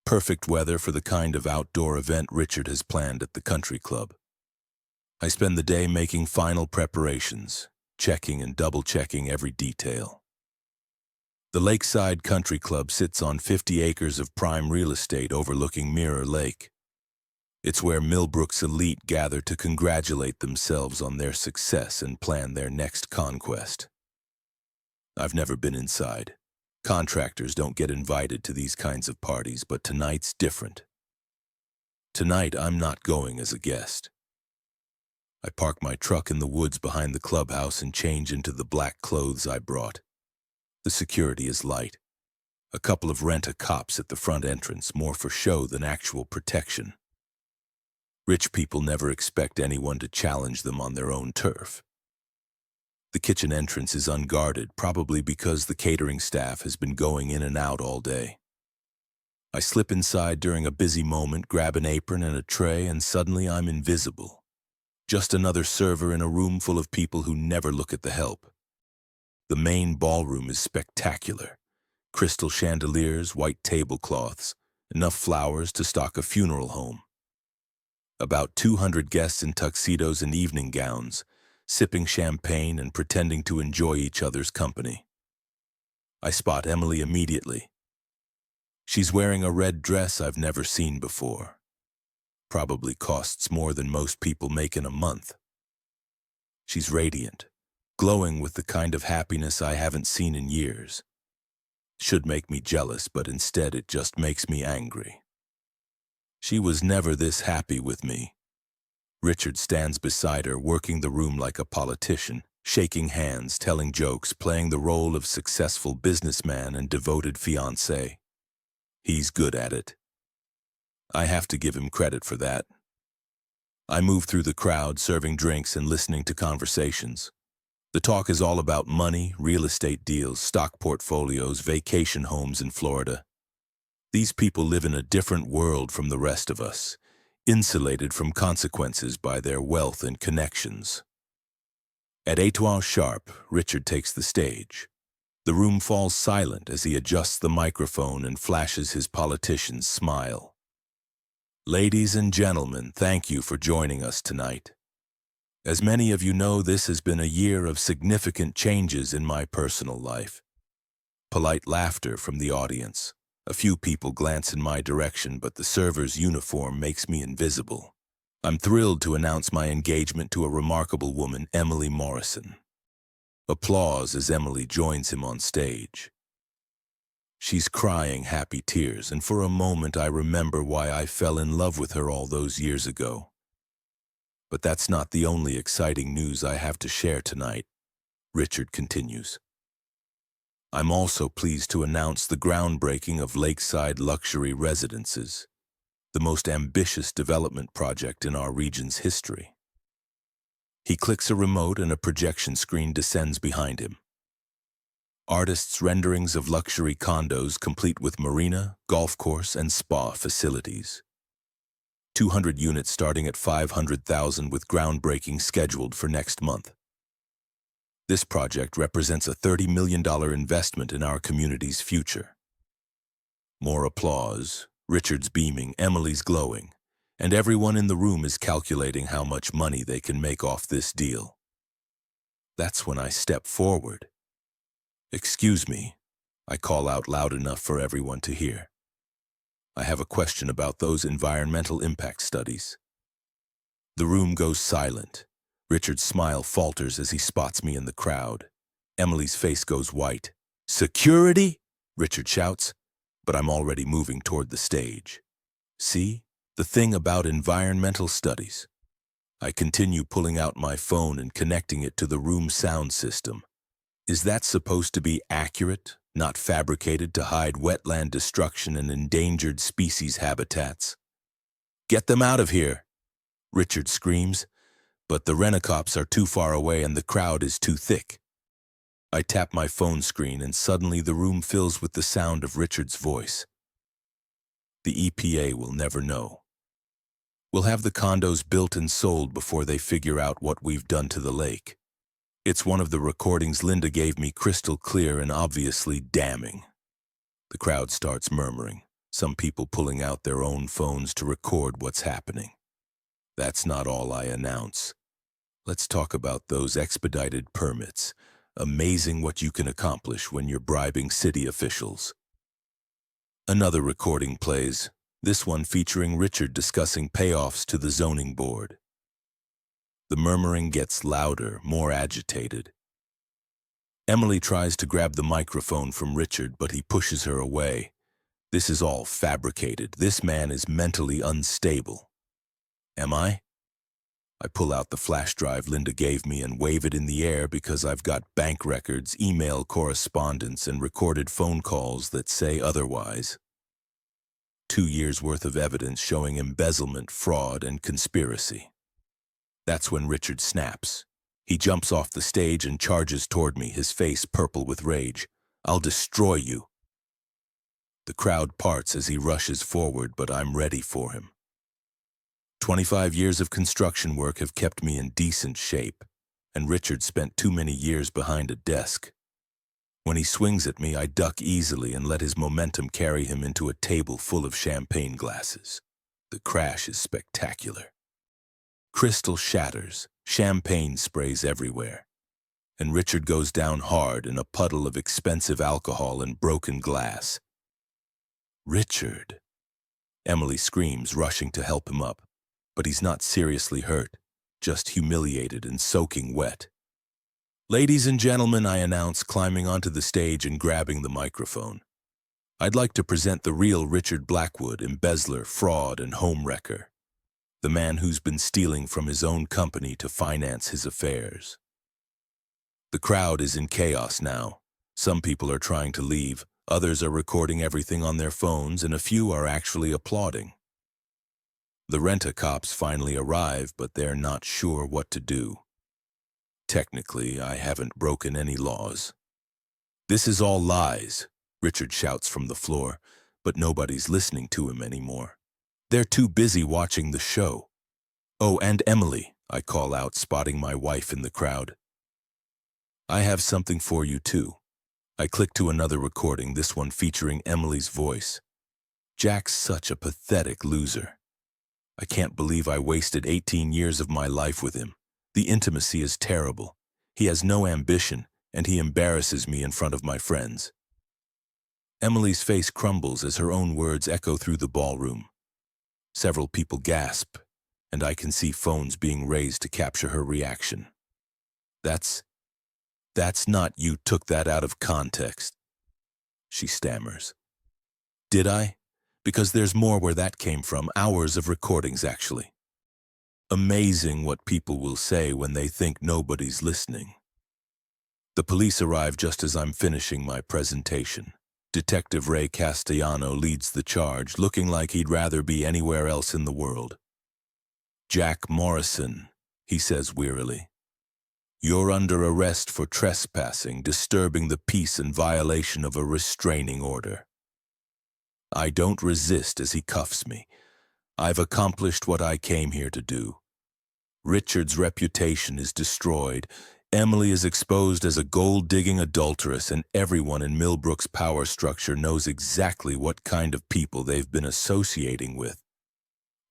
Perfect weather for the kind of outdoor event Richard has planned at the country club. I spend the day making final preparations, checking and double-checking every detail. The Lakeside Country Club sits on 50 acres of prime real estate overlooking Mirror Lake. It's where Millbrook's elite gather to congratulate themselves on their success and plan their next conquest. I've never been inside. Contractors don't get invited to these kinds of parties, but tonight's different. Tonight, I'm not going as a guest. I park my truck in the woods behind the clubhouse and change into the black clothes I brought. The security is light. A couple of rent-a-cops at the front entrance, more for show than actual protection. Rich people never expect anyone to challenge them on their own turf. The kitchen entrance is unguarded, probably because the catering staff has been going in and out all day. I slip inside during a busy moment, grab an apron and a tray, and suddenly I'm invisible. Just another server in a room full of people who never look at the help. The main ballroom is spectacular. Crystal chandeliers, white tablecloths, enough flowers to stock a funeral home. About 200 guests in tuxedos and evening gowns, sipping champagne and pretending to enjoy each other's company. I spot Emily immediately. She's wearing a red dress I've never seen before. Probably costs more than most people make in a month. She's radiant, glowing with the kind of happiness I haven't seen in years. Should make me jealous, but instead it just makes me angry. She was never this happy with me. Richard stands beside her, working the room like a politician, shaking hands, telling jokes, playing the role of successful businessman and devoted fiancé. He's good at it. I have to give him credit for that. I move through the crowd, serving drinks and listening to conversations. The talk is all about money, real estate deals, stock portfolios, vacation homes in Florida. These people live in a different world from the rest of us, insulated from consequences by their wealth and connections. At 8 sharp, Richard takes the stage. The room falls silent as he adjusts the microphone and flashes his politician's smile. Ladies and gentlemen, thank you for joining us tonight. As many of you know, this has been a year of significant changes in my personal life. Polite laughter from the audience. A few people glance in my direction, but the server's uniform makes me invisible. I'm thrilled to announce my engagement to a remarkable woman, Emily Morrison. Applause as Emily joins him on stage. She's crying happy tears, and for a moment I remember why I fell in love with her all those years ago. But that's not the only exciting news I have to share tonight, Richard continues. I'm also pleased to announce the groundbreaking of Lakeside Luxury Residences, the most ambitious development project in our region's history. He clicks a remote and a projection screen descends behind him. Artists' renderings of luxury condos complete with marina, golf course, and spa facilities. 200 units starting at $500,000 with groundbreaking scheduled for next month. This project represents a $30 million investment in our community's future. More applause, Richard's beaming, Emily's glowing, and everyone in the room is calculating how much money they can make off this deal. That's when I step forward. "Excuse me," I call out loud enough for everyone to hear. "I have a question about those environmental impact studies." The room goes silent. Richard's smile falters as he spots me in the crowd. Emily's face goes white. "Security?" Richard shouts, but I'm already moving toward the stage. "See? The thing about environmental studies." I continue pulling out my phone and connecting it to the room sound system. Is that supposed to be accurate, not fabricated to hide wetland destruction and endangered species habitats? "Get them out of here," Richard screams, but the rent-a-cops are too far away and the crowd is too thick. I tap my phone screen and suddenly the room fills with the sound of Richard's voice. "The EPA will never know. We'll have the condos built and sold before they figure out what we've done to the lake." It's one of the recordings Linda gave me, crystal clear and obviously damning. The crowd starts murmuring, some people pulling out their own phones to record what's happening. That's not all I announce. Let's talk about those expedited permits. Amazing what you can accomplish when you're bribing city officials. Another recording plays, this one featuring Richard discussing payoffs to the zoning board. The murmuring gets louder, more agitated. Emily tries to grab the microphone from Richard, but he pushes her away. This is all fabricated. This man is mentally unstable. Am I? I pull out the flash drive Linda gave me and wave it in the air because I've got bank records, email correspondence, and recorded phone calls that say otherwise. 2 years' worth of evidence showing embezzlement, fraud, and conspiracy. That's when Richard snaps. He jumps off the stage and charges toward me, his face purple with rage. "I'll destroy you." The crowd parts as he rushes forward, but I'm ready for him. 25 years of construction work have kept me in decent shape, and Richard spent too many years behind a desk. When he swings at me, I duck easily and let his momentum carry him into a table full of champagne glasses. The crash is spectacular. Crystal shatters, champagne sprays everywhere, and Richard goes down hard in a puddle of expensive alcohol and broken glass. "Richard!" Emily screams, rushing to help him up, but he's not seriously hurt, just humiliated and soaking wet. "Ladies and gentlemen," I announce, climbing onto the stage and grabbing the microphone. "I'd like to present the real Richard Blackwood, embezzler, fraud, and homewrecker. The man who's been stealing from his own company to finance his affairs." The crowd is in chaos now. Some people are trying to leave, others are recording everything on their phones, and a few are actually applauding. The rent-a-cops finally arrive, but they're not sure what to do. Technically, I haven't broken any laws. "This is all lies," Richard shouts from the floor, but nobody's listening to him anymore. They're too busy watching the show. "Oh, and Emily," I call out, spotting my wife in the crowd. "I have something for you, too." I click to another recording, this one featuring Emily's voice. "Jack's such a pathetic loser. I can't believe I wasted 18 years of my life with him. The intimacy is terrible. He has no ambition, and he embarrasses me in front of my friends." Emily's face crumbles as her own words echo through the ballroom. Several people gasp, and I can see phones being raised to capture her reaction. That's not, you took that out of context," she stammers. "Did I? Because there's more where that came from, hours of recordings actually. Amazing what people will say when they think nobody's listening." The police arrive just as I'm finishing my presentation. Detective Ray Castellano leads the charge, looking like he'd rather be anywhere else in the world. "Jack Morrison," he says wearily, "you're under arrest for trespassing, disturbing the peace, and violation of a restraining order." I don't resist as he cuffs me. I've accomplished what I came here to do. Richard's reputation is destroyed. Emily is exposed as a gold-digging adulteress, and everyone in Millbrook's power structure knows exactly what kind of people they've been associating with.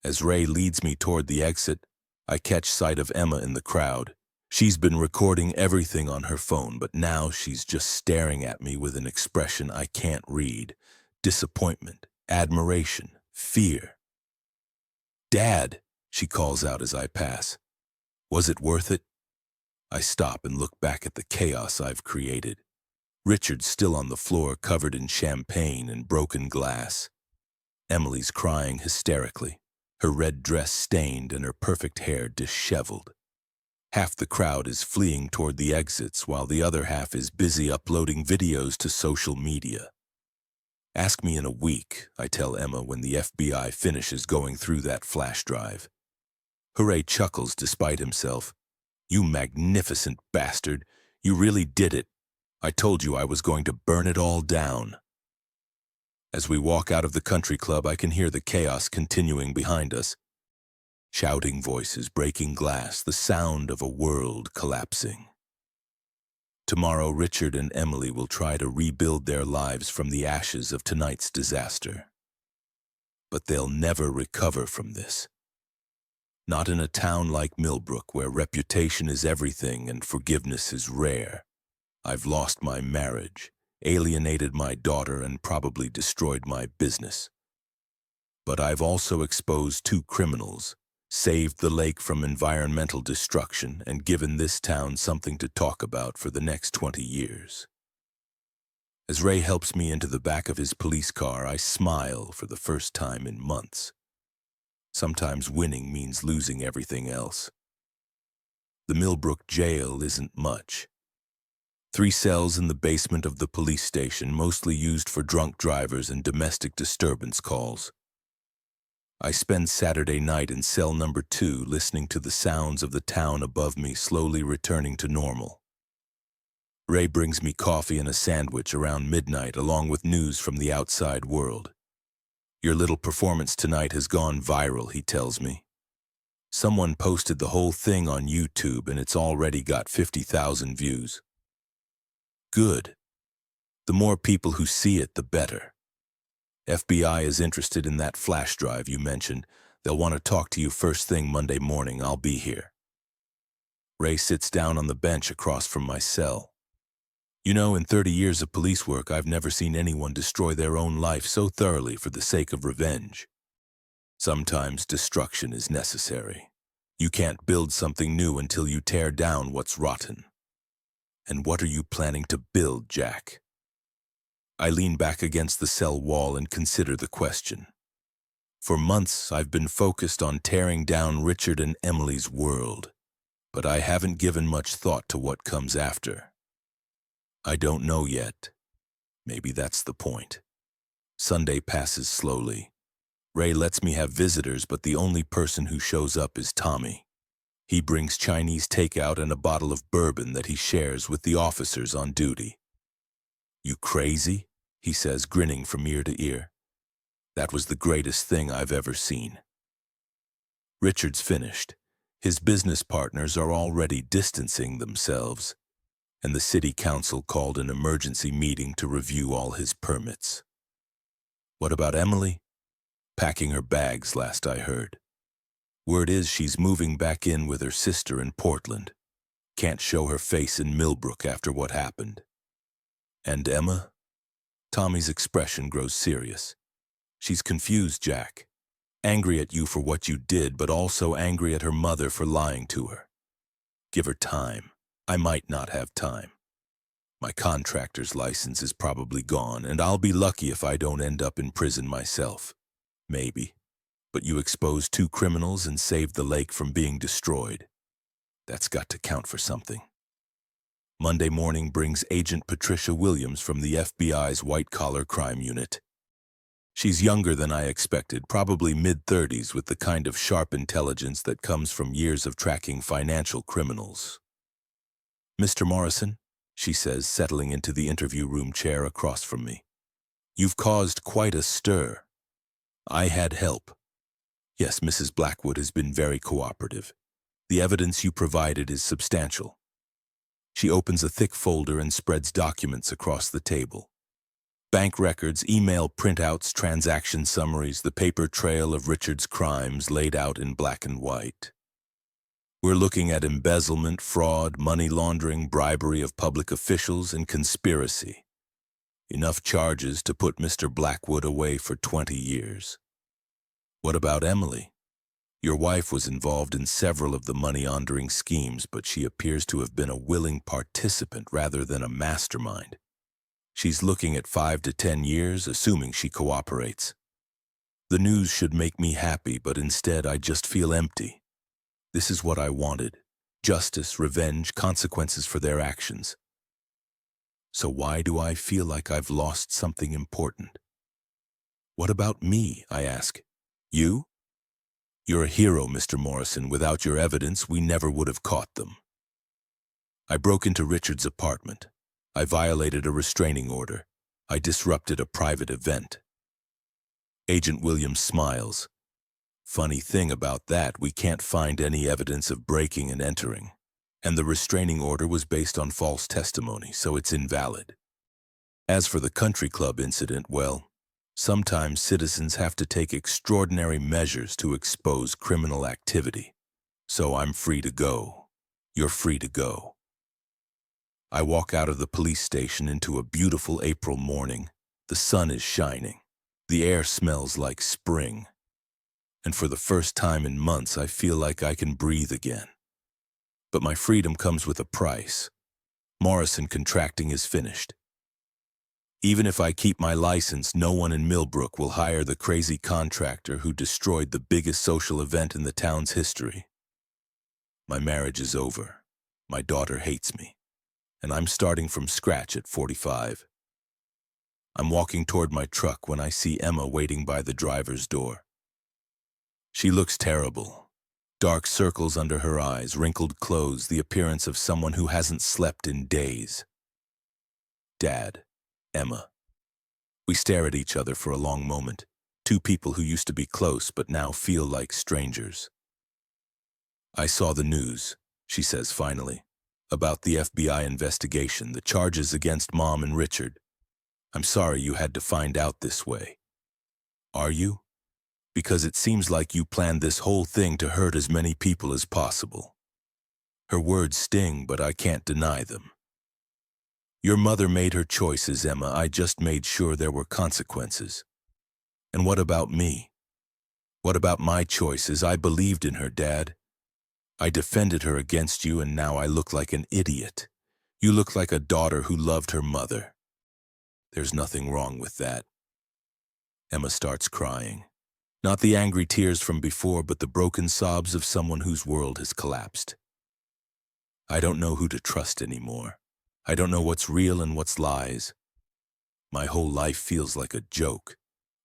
As Ray leads me toward the exit, I catch sight of Emma in the crowd. She's been recording everything on her phone, but now she's just staring at me with an expression I can't read. Disappointment, admiration, fear. "Dad," she calls out as I pass. "Was it worth it?" I stop and look back at the chaos I've created. Richard's still on the floor, covered in champagne and broken glass. Emily's crying hysterically, her red dress stained and her perfect hair disheveled. Half the crowd is fleeing toward the exits, while the other half is busy uploading videos to social media. "Ask me in a week," I tell Emma when the FBI finishes going through that flash drive. Hooray chuckles despite himself. "You magnificent bastard. You really did it. I told you I was going to burn it all down." As we walk out of the country club, I can hear the chaos continuing behind us. Shouting voices, breaking glass, the sound of a world collapsing. Tomorrow, Richard and Emily will try to rebuild their lives from the ashes of tonight's disaster. But they'll never recover from this. Not in a town like Millbrook, where reputation is everything and forgiveness is rare. I've lost my marriage, alienated my daughter, and probably destroyed my business. But I've also exposed 2 criminals, saved the lake from environmental destruction, and given this town something to talk about for the next 20 years. As Ray helps me into the back of his police car, I smile for the first time in months. Sometimes winning means losing everything else. The Millbrook jail isn't much. 3 cells in the basement of the police station, mostly used for drunk drivers and domestic disturbance calls. I spend Saturday night in cell number 2, listening to the sounds of the town above me slowly returning to normal. Ray brings me coffee and a sandwich around midnight along with news from the outside world. Your little performance tonight has gone viral, he tells me. Someone posted the whole thing on YouTube and it's already got 50,000 views. Good. The more people who see it, the better. FBI is interested in that flash drive you mentioned. They'll want to talk to you first thing Monday morning. I'll be here. Ray sits down on the bench across from my cell. You know, in 30 years of police work, I've never seen anyone destroy their own life so thoroughly for the sake of revenge. Sometimes destruction is necessary. You can't build something new until you tear down what's rotten. And what are you planning to build, Jack? I lean back against the cell wall and consider the question. For months, I've been focused on tearing down Richard and Emily's world, but I haven't given much thought to what comes after. I don't know yet. Maybe that's the point. Sunday passes slowly. Ray lets me have visitors, but the only person who shows up is Tommy. He brings Chinese takeout and a bottle of bourbon that he shares with the officers on duty. You crazy? He says, grinning from ear to ear. That was the greatest thing I've ever seen. Richard's finished. His business partners are already distancing themselves, and the city council called an emergency meeting to review all his permits. What about Emily? Packing her bags, last I heard. Word is she's moving back in with her sister in Portland. Can't show her face in Millbrook after what happened. And Emma? Tommy's expression grows serious. She's confused, Jack. Angry at you for what you did, but also angry at her mother for lying to her. Give her time. I might not have time. My contractor's license is probably gone, and I'll be lucky if I don't end up in prison myself. Maybe. But you exposed 2 criminals and saved the lake from being destroyed. That's got to count for something. Monday morning brings Agent Patricia Williams from the FBI's white-collar crime unit. She's younger than I expected, probably mid-30s, with the kind of sharp intelligence that comes from years of tracking financial criminals. Mr. Morrison, she says, settling into the interview room chair across from me. You've caused quite a stir. I had help. Yes, Mrs. Blackwood has been very cooperative. The evidence you provided is substantial. She opens a thick folder and spreads documents across the table. Bank records, email printouts, transaction summaries, the paper trail of Richard's crimes laid out in black and white. We're looking at embezzlement, fraud, money laundering, bribery of public officials, and conspiracy. Enough charges to put Mr. Blackwood away for 20 years. What about Emily? Your wife was involved in several of the money laundering schemes, but she appears to have been a willing participant rather than a mastermind. She's looking at 5 to 10 years, assuming she cooperates. The news should make me happy, but instead I just feel empty. This is what I wanted. Justice, revenge, consequences for their actions. So why do I feel like I've lost something important? What about me, I ask. You? You're a hero, Mr. Morrison. Without your evidence, we never would have caught them. I broke into Richard's apartment. I violated a restraining order. I disrupted a private event. Agent Williams smiles. Funny thing about that, we can't find any evidence of breaking and entering. And the restraining order was based on false testimony, so it's invalid. As for the country club incident, well, sometimes citizens have to take extraordinary measures to expose criminal activity. So I'm free to go. You're free to go. I walk out of the police station into a beautiful April morning. The sun is shining. The air smells like spring. And for the first time in months, I feel like I can breathe again. But my freedom comes with a price. Morrison contracting is finished. Even if I keep my license, no one in Millbrook will hire the crazy contractor who destroyed the biggest social event in the town's history. My marriage is over. My daughter hates me. And I'm starting from scratch at 45. I'm walking toward my truck when I see Emma waiting by the driver's door. She looks terrible. Dark circles under her eyes, wrinkled clothes, the appearance of someone who hasn't slept in days. Dad, Emma. We stare at each other for a long moment, two people who used to be close but now feel like strangers. I saw the news, she says finally, about the FBI investigation, the charges against Mom and Richard. I'm sorry you had to find out this way. Are you? Because it seems like you planned this whole thing to hurt as many people as possible. Her words sting, but I can't deny them. Your mother made her choices, Emma. I just made sure there were consequences. And what about me? What about my choices? I believed in her, Dad. I defended her against you, and now I look like an idiot. You look like a daughter who loved her mother. There's nothing wrong with that. Emma starts crying. Not the angry tears from before, but the broken sobs of someone whose world has collapsed. I don't know who to trust anymore. I don't know what's real and what's lies. My whole life feels like a joke.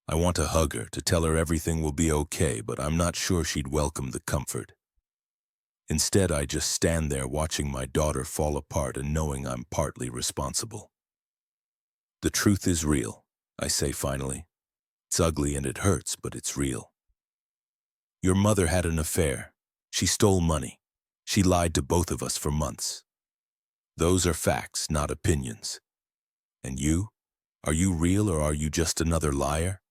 I want to hug her, to tell her everything will be okay, but I'm not sure she'd welcome the comfort. Instead, I just stand there watching my daughter fall apart and knowing I'm partly responsible. The truth is real, I say finally. It's ugly and it hurts, but it's real. Your mother had an affair. She stole money. She lied to both of us for months. Those are facts, not opinions. And you? Are you real or are you just another liar?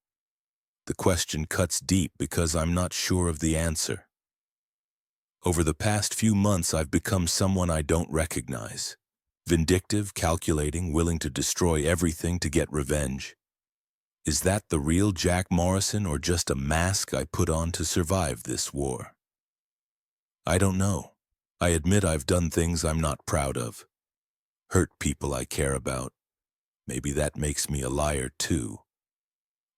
The question cuts deep because I'm not sure of the answer. Over the past few months, I've become someone I don't recognize. Vindictive, calculating, willing to destroy everything to get revenge. Is that the real Jack Morrison or just a mask I put on to survive this war? I don't know. I admit I've done things I'm not proud of. Hurt people I care about. Maybe that makes me a liar too.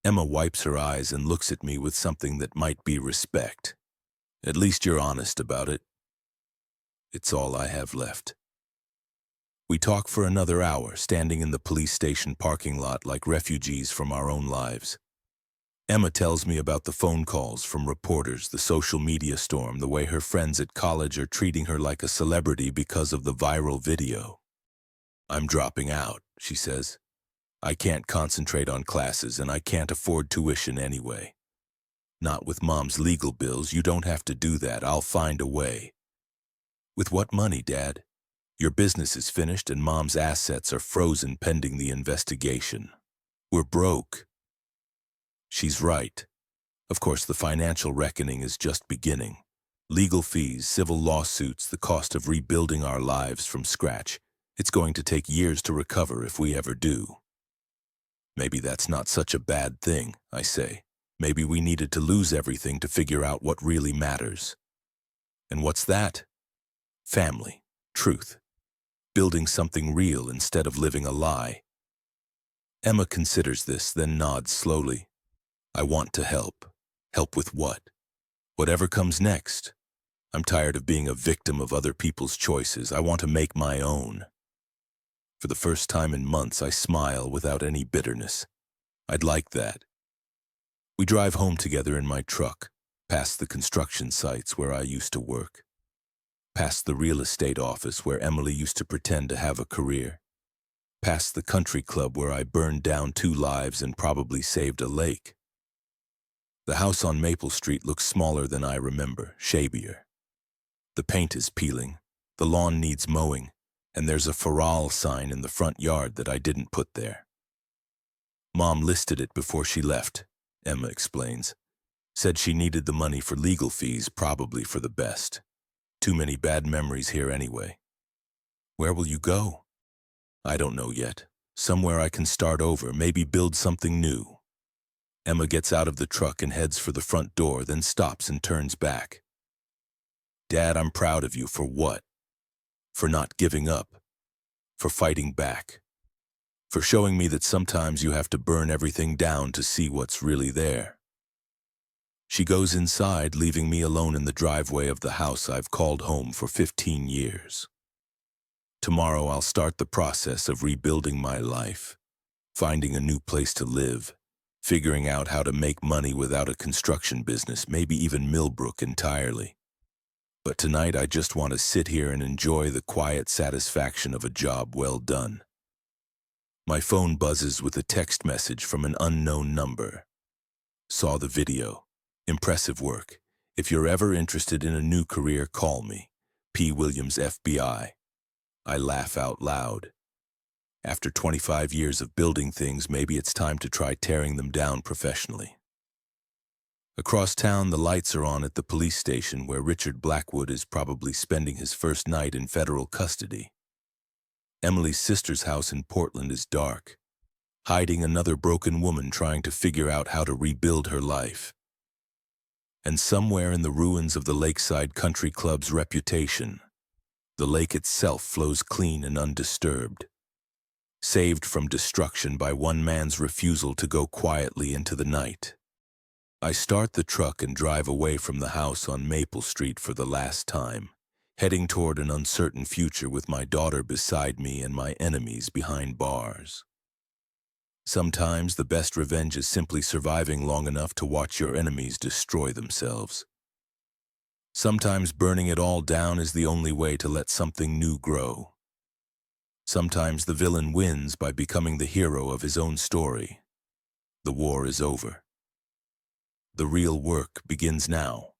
Emma wipes her eyes and looks at me with something that might be respect. At least you're honest about it. It's all I have left. We talk for another hour, standing in the police station parking lot like refugees from our own lives. Emma tells me about the phone calls from reporters, the social media storm, the way her friends at college are treating her like a celebrity because of the viral video. I'm dropping out, she says. I can't concentrate on classes and I can't afford tuition anyway. Not with Mom's legal bills. You don't have to do that. I'll find a way. With what money, Dad? Your business is finished and Mom's assets are frozen pending the investigation. We're broke. She's right. Of course, the financial reckoning is just beginning. Legal fees, civil lawsuits, the cost of rebuilding our lives from scratch. It's going to take years to recover if we ever do. Maybe that's not such a bad thing, I say. Maybe we needed to lose everything to figure out what really matters. And what's that? Family, truth, building something real instead of living a lie. Emma considers this, then nods slowly. I want to help. Help with what? Whatever comes next. I'm tired of being a victim of other people's choices. I want to make my own. For the first time in months, I smile without any bitterness. I'd like that. We drive home together in my truck, past the construction sites where I used to work, past the real estate office where Emily used to pretend to have a career, past the country club where I burned down 2 lives and probably saved a lake. The house on Maple Street looks smaller than I remember, shabier. The paint is peeling, the lawn needs mowing, and there's a Faral sign in the front yard that I didn't put there. Mom listed it before she left, Emma explains. Said she needed the money for legal fees, probably for the best. Too many bad memories here anyway. Where will you go? I don't know yet. Somewhere I can start over, maybe build something new. Emma gets out of the truck and heads for the front door, then stops and turns back. Dad, I'm proud of you for what? For not giving up. For fighting back. For showing me that sometimes you have to burn everything down to see what's really there. She goes inside, leaving me alone in the driveway of the house I've called home for 15 years. Tomorrow I'll start the process of rebuilding my life, finding a new place to live, figuring out how to make money without a construction business, maybe even Millbrook entirely. But tonight I just want to sit here and enjoy the quiet satisfaction of a job well done. My phone buzzes with a text message from an unknown number. Saw the video. Impressive work. If you're ever interested in a new career, call me. P. Williams, FBI. I laugh out loud. After 25 years of building things, maybe it's time to try tearing them down professionally. Across town, the lights are on at the police station where Richard Blackwood is probably spending his first night in federal custody. Emily's sister's house in Portland is dark, hiding another broken woman trying to figure out how to rebuild her life. And somewhere in the ruins of the Lakeside Country Club's reputation, the lake itself flows clean and undisturbed, saved from destruction by one man's refusal to go quietly into the night. I start the truck and drive away from the house on Maple Street for the last time, heading toward an uncertain future with my daughter beside me and my enemies behind bars. Sometimes the best revenge is simply surviving long enough to watch your enemies destroy themselves. Sometimes burning it all down is the only way to let something new grow. Sometimes the villain wins by becoming the hero of his own story. The war is over. The real work begins now.